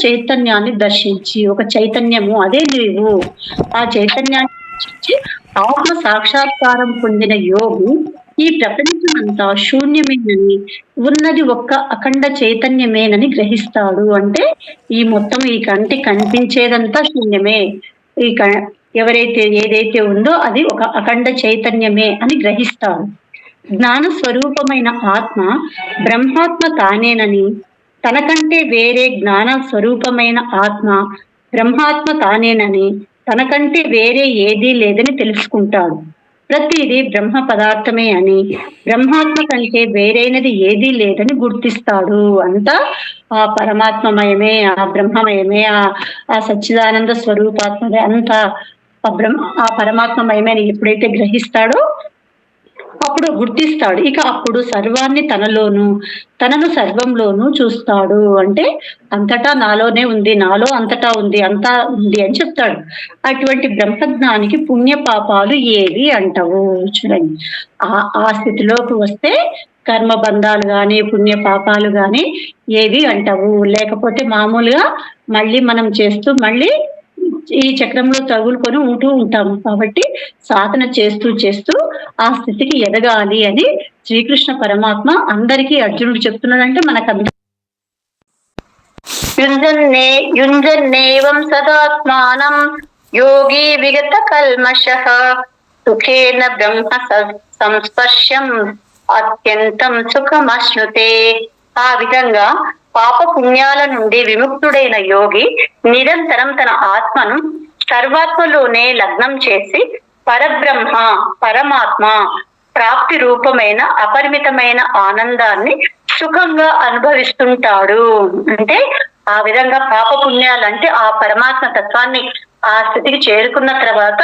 చైతన్యాన్ని దర్శించి, ఒక చైతన్యము అదే నీవు, ఆ చైతన్యాన్ని దర్శించి ఆత్మ సాక్షాత్కారం పొందిన యోగి ఈ ప్రపంచమంతా శూన్యమేనని, ఉన్నది ఒక్క అఖండ చైతన్యమేనని గ్రహిస్తాడు. అంటే ఈ మొత్తం ఈ కంటి కనిపించేదంతా శూన్యమే, ఈ ఎవరైతే ఏదైతే ఉందో అది ఒక అఖండ చైతన్యమే అని గ్రహిస్తాడు. జ్ఞాన స్వరూపమైన ఆత్మ బ్రహ్మాత్మ తానేనని, తనకంటే వేరే జ్ఞాన స్వరూపమైన ఆత్మ బ్రహ్మాత్మ తానేనని, తనకంటే వేరే ఏదీ లేదని తెలుసుకుంటాడు. ప్రతిదీ బ్రహ్మ పదార్థమే అని, బ్రహ్మాత్మ కంటే వేరైనది ఏదీ లేదని గుర్తిస్తాడు. అంతా ఆ పరమాత్మమయమే, ఆ బ్రహ్మమయమే, ఆ సచ్చిదానంద స్వరూపాత్మదే, అంతా ఆ పరమాత్మమయమే అని ఎప్పుడైతే గ్రహిస్తాడో అప్పుడు గుర్తిస్తాడు. ఇక అప్పుడు సర్వాన్ని తనను సర్వంలోనూ చూస్తాడు. అంటే అంతటా నాలోనే ఉంది, నాలో అంతటా ఉంది, అంతా ఉంది అని చెప్తాడు. అటువంటి బ్రహ్మజ్ఞానికి పుణ్య పాపాలు ఏవి అంటావు? చూడండి, ఆ స్థితిలోకి వస్తే కర్మ బంధాలు గాని పుణ్య పాపాలు గాని ఏవి అంటావు? లేకపోతే మామూలుగా మళ్ళీ మనం చేస్తూ మళ్ళీ ఈ చక్రంలో తగులుకొని ఉంటూ ఉంటాము. కాబట్టి సాధన చేస్తూ చేస్తూ ఆ స్థితికి ఎదగాలి అని శ్రీకృష్ణ పరమాత్మ అందరికీ అర్జునుడు చెప్తున్నాడంటే మనకు యుంజన్నేవం సదాత్మానం యోగి విగత కల్మషః సుఖేన బ్రహ్మ సంస్పర్శం అత్యంతం సుఖమశ్నుతే. ఆ విధంగా పాప పుణ్యాల నుండి విముక్తుడైన యోగి నిరంతరం తన ఆత్మను సర్వాత్మలోనే లగ్నం చేసి పరమాత్మ ప్రాప్తి రూపమైన అపరిమితమైన ఆనందాన్ని సుఖంగా అనుభవిస్తుంటాడు. అంటే ఆ విధంగా పాప పుణ్యాలంటే ఆ పరమాత్మ తత్వాన్ని ఆ స్థితికి చేరుకున్న తర్వాత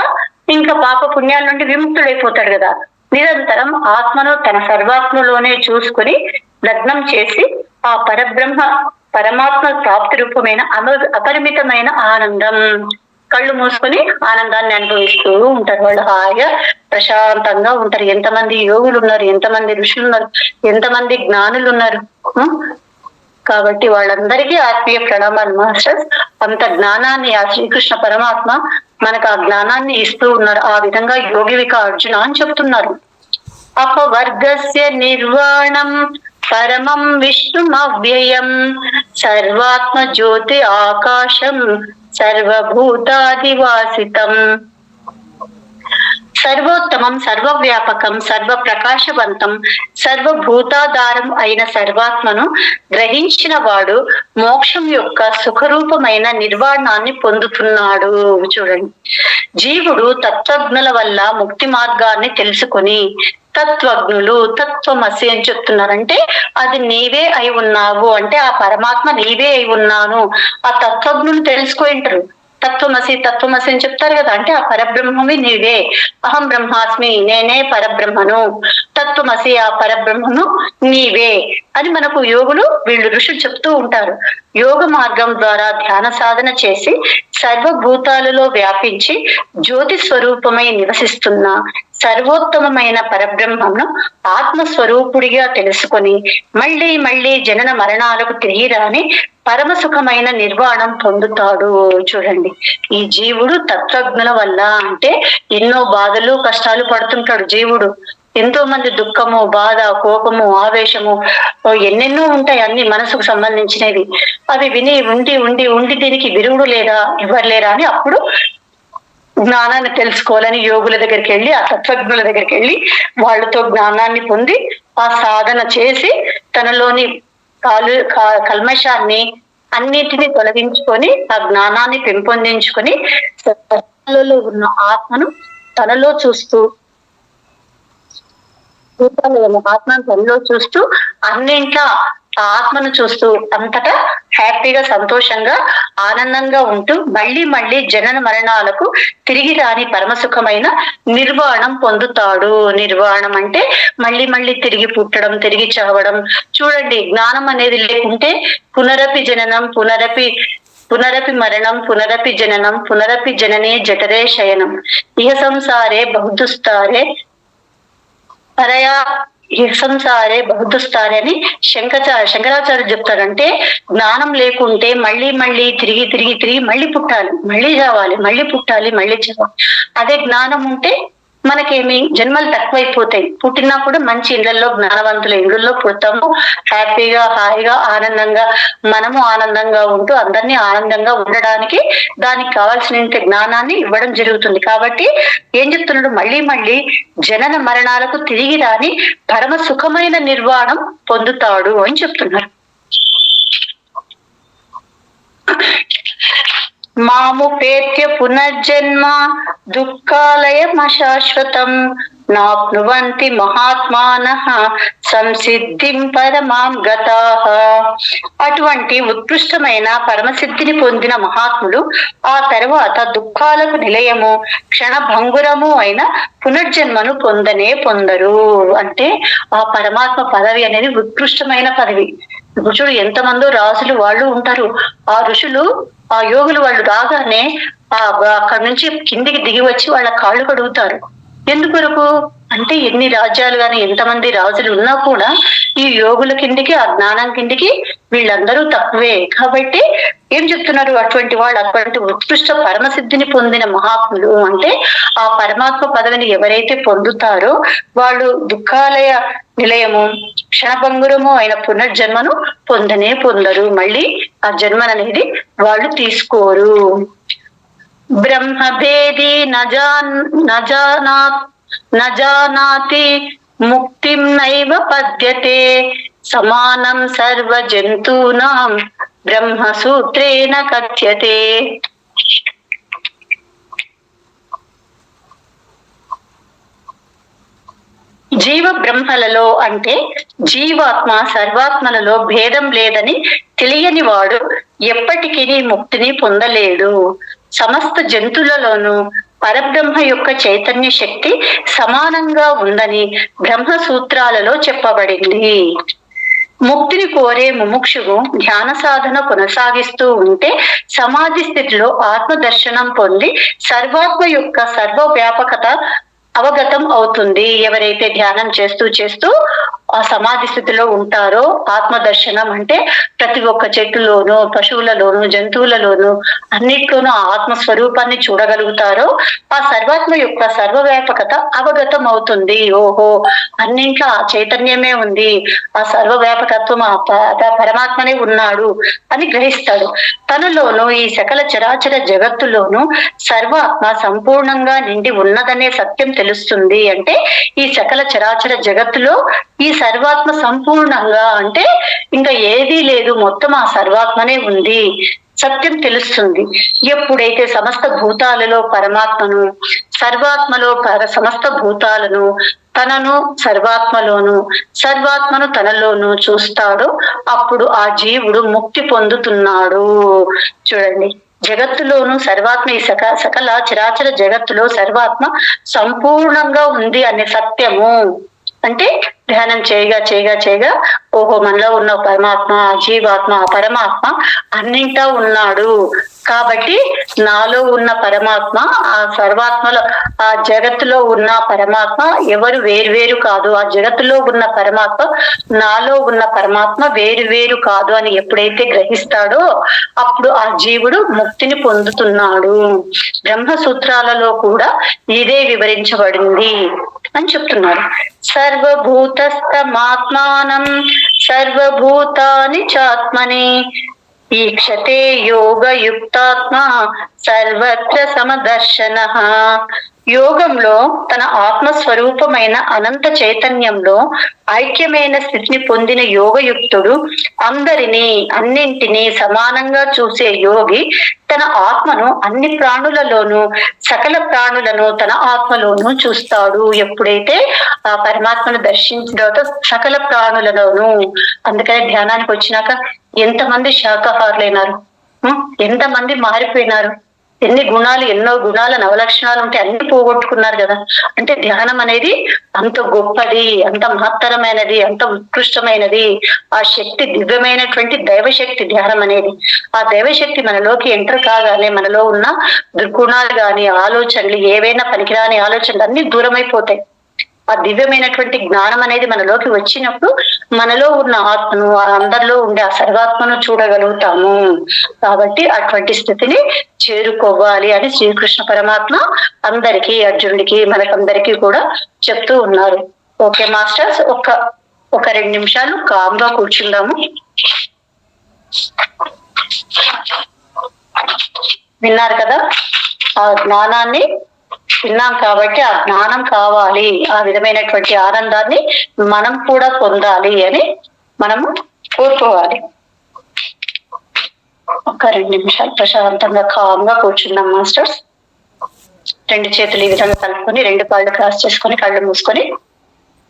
ఇంకా పాప పుణ్యాల నుండి విముక్తుడైపోతాడు కదా. నిరంతరం ఆత్మను తన సర్వాత్మలోనే చూసుకుని లగ్నం చేసి ఆ పరమాత్మ ప్రాప్తి రూపమైన అపరిమితమైన ఆనందం, కళ్ళు మూసుకొని ఆనందాన్ని అనుభవిస్తూ ఉంటారు. వాళ్ళు హాయిగా ప్రశాంతంగా ఉంటారు. ఎంతమంది యోగులు ఉన్నారు, ఎంతమంది ఋషులు ఉన్నారు, ఎంతమంది జ్ఞానులు ఉన్నారు. కాబట్టి వాళ్ళందరికీ ఆత్మీయ ప్రణామాలు మాస్టర్స్. అంత జ్ఞానాన్ని ఆ శ్రీకృష్ణ పరమాత్మ మనకు ఆ జ్ఞానాన్ని ఇస్తూ ఉన్నారు. ఆ విధంగా యోగివిక అర్జున అని చెప్తున్నారు. అపవర్గస్య నిర్వాణం పరమం విష్ణుమవ్యయం సర్వాత్మ జ్యోతి ఆకాశం సర్వభూతాదివాసితం. సర్వోత్తమం, సర్వవ్యాపకం, సర్వప్రకాశవంతం, సర్వభూతాధారం అయిన సర్వాత్మను గ్రహించిన వాడు మోక్షం యొక్క సుఖరూపమైన నిర్వాణాన్ని పొందుతున్నాడు. చూడండి, జీవుడు తత్వజ్ఞుల వల్ల ముక్తి మార్గాన్ని తెలుసుకొని, తత్వజ్ఞులు తత్వమసి అని చెప్తున్నారంటే అది నీవే అయి ఉన్నావు, అంటే ఆ పరమాత్మ నీవే అయి ఉన్నాను. ఆ తత్వజ్ఞులు తెలుసుకుంటారు. తత్వమసి తత్వమసి అని చెప్తారు కదా, అంటే ఆ పరబ్రహ్మమే నీవే. అహం బ్రహ్మాస్మి, నేనే పరబ్రహ్మను. తత్వమసి, ఆ పరబ్రహ్మను నీవే అని మనకు యోగులు వీళ్ళు ఋషులు చెప్తూ ఉంటారు. యోగ మార్గం ద్వారా ధ్యాన సాధన చేసి సర్వభూతాలలో వ్యాపించి జ్యోతి స్వరూపమై నివసిస్తున్న సర్వోత్తమమైన పరబ్రహ్మను ఆత్మస్వరూపుడిగా తెలుసుకొని మళ్ళీ మళ్ళీ జనన మరణాలకు తిరిగి రాని పరమ సుఖమైన నిర్వాణం పొందుతాడు. చూడండి, ఈ జీవుడు తత్వజ్ఞుల వల్ల అంటే ఎన్నో బాధలు కష్టాలు పడుతుంటాడు జీవుడు. ఎంతో మంది దుఃఖము, బాధ, కోపము, ఆవేశము ఎన్నెన్నో ఉంటాయి, అన్ని మనసుకు సంబంధించినవి. అవి విని ఉండి ఉండి ఉండి దీనికి విరుగుడు లేదా, ఎవరు లేరా అని అప్పుడు జ్ఞానాన్ని తెలుసుకోవాలని యోగుల దగ్గరికి వెళ్ళి, ఆ తత్వజ్ఞుల దగ్గరికి వెళ్ళి వాళ్ళతో జ్ఞానాన్ని పొంది ఆ సాధన చేసి తనలోని కల్మషాన్ని అన్నిటినీ తొలగించుకొని ఆ జ్ఞానాన్ని పెంపొందించుకొని ఉన్న ఆత్మను తనలో చూస్తూ ఆత్మను తనలో చూస్తూ అన్నింటా ఆ ఆత్మను చూస్తూ అంతటా హ్యాపీగా సంతోషంగా ఆనందంగా ఉంటూ మళ్ళీ మళ్ళీ జనన మరణాలకు తిరిగి రాని పరమసుఖమైన నిర్వాణం పొందుతాడు. నిర్వాణం అంటే మళ్ళీ మళ్ళీ తిరిగి పుట్టడం, తిరిగి చావడం. చూడండి, జ్ఞానం అనేది లేకుంటే పునరపి జననం, పునరపి మరణం, పునరపి జననం, పునరపి జననే జఠరే శయనం, ఇహ సంసారే బహుదుస్తారే పరయా సంసారే బహుదుస్తారే అని శంకరాచార్యులు చెప్తారంటే, జ్ఞానం లేకుంటే మళ్ళీ మళ్ళీ తిరిగి తిరిగి తిరిగి మళ్ళీ పుట్టాలి, మళ్ళీ చావాలి, మళ్ళీ పుట్టాలి, మళ్ళీ చావాలి. అదే జ్ఞానం ఉంటే మనకేమి జన్మలు తక్కువైపోతాయి. పుట్టినా కూడా మంచి ఇళ్లలో, జ్ఞానవంతుల ఇళ్లలో పుడతాము. హ్యాపీగా, హాయిగా, ఆనందంగా, మనము ఆనందంగా ఉంటూ అందరినీ ఆనందంగా ఉండడానికి దానికి కావాల్సినంత జ్ఞానాన్ని ఇవ్వడం జరుగుతుంది. కాబట్టి ఏం చెప్తున్నాడు, మళ్ళీ మళ్ళీ జనన మరణాలకు తిరిగి రాని పరమ సుఖమైన నిర్వాణం పొందుతాడు అని చెప్తున్నారు. మాముపేత్య పునర్జన్మ దుఃఖాలయమశాశ్వతం నాప్నువంతి మహాత్మానః సంసిద్ధిం పరమాం గతాః. అటువంటి ఉత్కృష్టమైన పరమసిద్ధిని పొందిన మహాత్ములు ఆ తర్వాత దుఃఖాలకు నిలయము, క్షణభంగురము అయిన పునర్జన్మను పొందరు. అంటే ఆ పరమాత్మ పదవి అనేది ఉత్కృష్టమైన పదవి. ఇప్పుడు చూడు, ఎంతమందో రాజులు వాళ్ళు ఉంటారు. ఆ ఋషులు, ఆ యోగులు వాళ్ళు రాగానే అక్కడ నుంచి కిందికి దిగి వచ్చి వాళ్ళ కాళ్ళు కడుగుతారు. ఎందుకొరకు అంటే ఎన్ని రాజ్యాలు గాని ఎంతమంది రాజులు ఉన్నా కూడా ఈ యోగుల కిందికి, ఆ జ్ఞానం కిందికి వీళ్ళందరూ తక్కువే. కాబట్టి ఏం చెప్తున్నారు, అటువంటి వాళ్ళు, అటువంటి ఉత్కృష్ట పరమసిద్ధిని పొందిన మహాత్ములు అంటే ఆ పరమాత్మ పదవిని ఎవరైతే పొందుతారో వాళ్ళు దుఃఖాలయ నిలయము, క్షణభంగురము అయిన పునర్జన్మను పొందరు. మళ్ళీ ఆ జన్మననేది వాళ్ళు తీసుకోరు. బ్రహ్మభేది నజానాతి ముక్తిం నైవ పద్యతే సమానం సర్వ జంతూనాం బ్రహ్మసూత్రేణ కథ్యతే. జీవ బ్రహ్మలలో అంటే జీవాత్మ సర్వాత్మలలో భేదం లేదని తెలియని వాడు ఎప్పటికీ ముక్తిని పొందలేడు. సమస్త జంతువులలోనూ పరబ్రహ్మ యొక్క చైతన్య శక్తి సమానంగా ఉందని బ్రహ్మ సూత్రాలలో చెప్పబడింది. ముక్తిని కోరే ముముక్షువు ధ్యాన సాధన కొనసాగిస్తూ ఉంటే సమాధి స్థితిలో ఆత్మ దర్శనం పొంది సర్వాత్మ యొక్క సర్వవ్యాపకత అవగతం అవుతుంది. ఎవరైతే ధ్యానం చేస్తూ ఆ సమాధి స్థితిలో ఉంటారో, ఆత్మ దర్శనం అంటే ప్రతి ఒక్క చెట్టులోనూ, పశువులలోను, జంతువులలోను అన్నిట్లోనూ ఆత్మ స్వరూపాన్ని చూడగలుగుతారో ఆ సర్వాత్మ యొక్క సర్వవ్యాపకత అవగతం అవుతుంది. ఓహో, అన్నింట్లో ఆ చైతన్యమే ఉంది, ఆ సర్వవ్యాపకత్వం ఆ పరమాత్మనే ఉన్నాడు అని గ్రహిస్తాడు. తనలోను ఈ సకల చరాచర జగత్తులోను సర్వాత్మ సంపూర్ణంగా నిండి ఉన్నదనే సత్యం తెలుస్తుంది. అంటే ఈ సకల చరాచర జగత్తులో ఈ సర్వాత్మ సంపూర్ణంగా అంటే ఇంకా ఏదీ లేదు, మొత్తం ఆ సర్వాత్మనే ఉంది సత్యం తెలుస్తుంది. ఎప్పుడైతే సమస్త భూతాలలో పరమాత్మను, సర్వాత్మలో సమస్త భూతాలను, తనను సర్వాత్మలోను, సర్వాత్మను తనలోను చూస్తాడో అప్పుడు ఆ జీవుడు ముక్తి పొందుతున్నాడు. చూడండి, జగత్తులోను సర్వాత్మ, ఈ సకల చరాచర జగత్తులో సర్వాత్మ సంపూర్ణంగా ఉంది అనే సత్యము అంటే ధ్యానం చేయగా ఓహో మనలో ఉన్న పరమాత్మ, జీవాత్మ, పరమాత్మ అన్నింటా ఉన్నాడు. కాబట్టి నాలో ఉన్న పరమాత్మ, ఆ సర్వాత్మలో, ఆ జగత్తులో ఉన్న పరమాత్మ ఎవరు వేరు కాదు. ఆ జగత్తులో ఉన్న పరమాత్మ, నాలో ఉన్న పరమాత్మ వేరు కాదు అని ఎప్పుడైతే గ్రహిస్తాడో అప్పుడు ఆ జీవుడు ముక్తిని పొందుతున్నాడు. బ్రహ్మ సూత్రాలలో కూడా ఇదే వివరించబడింది అని చెప్తున్నారు. సర్వభూతస్థమాత్మానం సర్వభూతాని చాత్మని ఈక్షతే యోగయుక్తాత్మ సర్వత్ర సమదర్శన. యోగంలో తన ఆత్మస్వరూపమైన అనంత చైతన్యంలో ఐక్యమైన స్థితిని పొందిన యోగయుక్తుడు అన్నింటినీ సమానంగా చూసే యోగి తన ఆత్మను అన్ని ప్రాణులలోనూ, సకల ప్రాణులను తన ఆత్మలోనూ చూస్తాడు. ఎప్పుడైతే ఆ పరమాత్మను దర్శించిన తర్వాత సకల ప్రాణులలోనూ. అందుకని ధ్యానానికి వచ్చినాక ఎంతమంది శాకాహారులైనారు, ఎంతమంది మారిపోయినారు, ఎన్నో గుణాల నవలక్షణాలు ఉంటే అన్ని పోగొట్టుకున్నారు కదా. అంటే ధ్యానం అనేది అంత గొప్పది, అంత మహత్తరమైనది, అంత ఉత్కృష్టమైనది. ఆ శక్తి దివ్యమైనటువంటి దైవశక్తి ధ్యానం అనేది. ఆ దైవశక్తి మనలోకి ఎంటర్ కాగానే మనలో ఉన్న దుర్గుణాలు గాని, ఆలోచనలు, ఏవైనా పనికిరాని ఆలోచనలు అన్ని దూరమైపోతాయి. ఆ దివ్యమైనటువంటి జ్ఞానం అనేది మనలోకి వచ్చినప్పుడు మనలో ఉన్న ఆత్మను, అందరిలో ఉండే ఆ సర్వాత్మను చూడగలుగుతాము. కాబట్టి అటువంటి స్థితిని చేరుకోవాలి అని శ్రీకృష్ణ పరమాత్మ అందరికీ, అర్జునుడికి, మనకందరికీ కూడా చెప్తూ ఉన్నారు. ఓకే మాస్టర్స్, ఒక 2 నిమిషాలు కామ్గా కూర్చుందాము. విన్నారు కదా, ఆ జ్ఞానాన్ని విన్నాం కాబట్టి ఆ జ్ఞానం కావాలి, ఆ విధమైనటువంటి ఆనందాన్ని మనం కూడా పొందాలి అని మనము కోరుకోవాలి. ఒక 2 నిమిషాలు ప్రశాంతంగా కామ్గా కూర్చున్నాం మాస్టర్స్. 2 చేతులు ఈ విధంగా కలుపుకొని, 2 కాళ్ళు క్రాస్ చేసుకొని, కళ్ళు మూసుకొని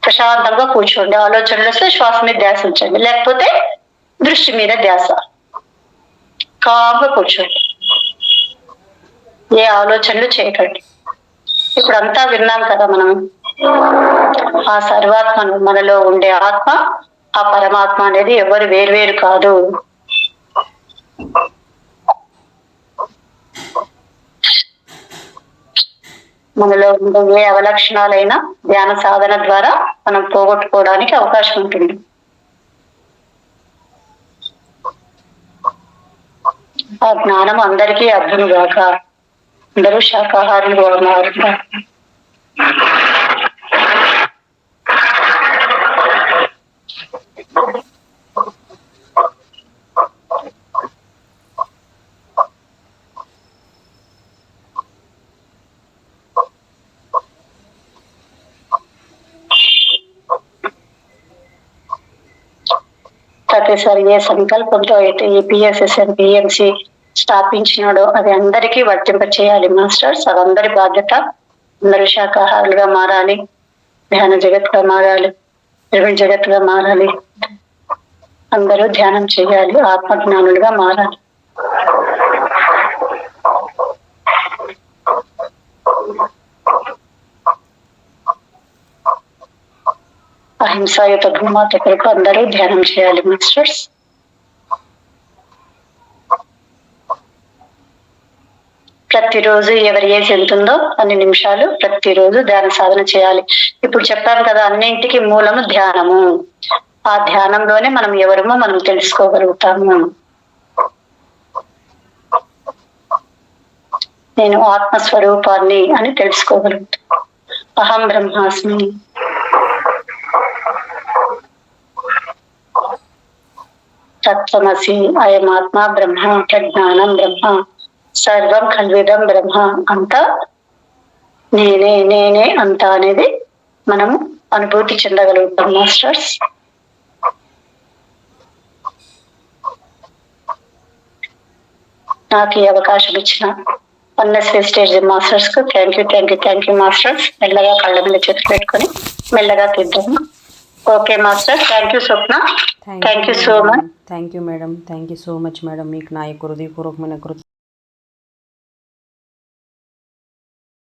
ప్రశాంతంగా కూర్చోండి. ఆలోచనలు వస్తే శ్వాస మీద ధ్యాస ఉంచండి, లేకపోతే దృష్టి మీద ధ్యాస. కామ్గా కూర్చోండి, ఏ ఆలోచనలు చేయకండి. ఇప్పుడు అంతా విన్నాం కదా మనం. ఆ సర్వాత్మను, మనలో ఉండే ఆత్మ, ఆ పరమాత్మ అనేది ఎవరు వేరు కాదు. మనలో ఉండే ఏ అవలక్షణాలైనా ధ్యాన సాధన ద్వారా మనం పోగొట్టుకోవడానికి అవకాశం ఉంటుంది. ఆ జ్ఞానం అందరికీ అర్థంగాక అందరూ శాకాహారులు ఉన్నారు. ప్రతిసారి ఏ సంకల్పంతో అయితే ఈ పిఎస్ఎస్ఎన్ పిఎంసి స్థాపించినాడో అది అందరికీ వర్తింప చేయాలి మాస్టర్స్. అదందరి బాధ్యత. అందరూ శాకాహారులుగా మారాలి, ధ్యాన జగత్తుగా మారాలి, ద్రవిణ జగత్తుగా మారాలి, అందరూ ధ్యానం చేయాలి, ఆత్మజ్ఞానులుగా మారాలి. అహింసాయుత భూమాత కొరకు అందరూ ధ్యానం చేయాలి మాస్టర్స్. ప్రతిరోజు ఎవరి ఏజ్ ఎంతుందో అన్ని నిమిషాలు ప్రతిరోజు ధ్యాన సాధన చేయాలి. ఇప్పుడు చెప్పాను కదా, అన్నింటికి మూలము ధ్యానము. ఆ ధ్యానంలోనే మనం ఎవరమో మనం తెలుసుకోగలుగుతాము. నేను ఆత్మస్వరూపాన్ని అని తెలుసుకోగలుగుతాను. అహం బ్రహ్మాస్మి. తత్వమసి, అయమాత్మ బ్రహ్మ, ప్రజ్ఞానం బ్రహ్మ, సర్వం కల్విదం బ్రహ్మ. అంతా నేనే అంతా అనేది మనము అనుభూతి చెందగలుగుతాం మాస్టర్స్. నాకు ఈ అవకాశం ఇచ్చిన వన్నెస్ స్టేజ్ మాస్టర్స్ కు థ్యాంక్ యూ మాస్టర్స్. మెల్లగా కళ్ళ మీద చేతులు పెట్టుకొని మెల్లగా తీద్దాము. Okay master, thank you Swapna, thank you so much. Thank you madam, thank you so much madam. మీకు నా యొక్క హృదయపూర్వకమైన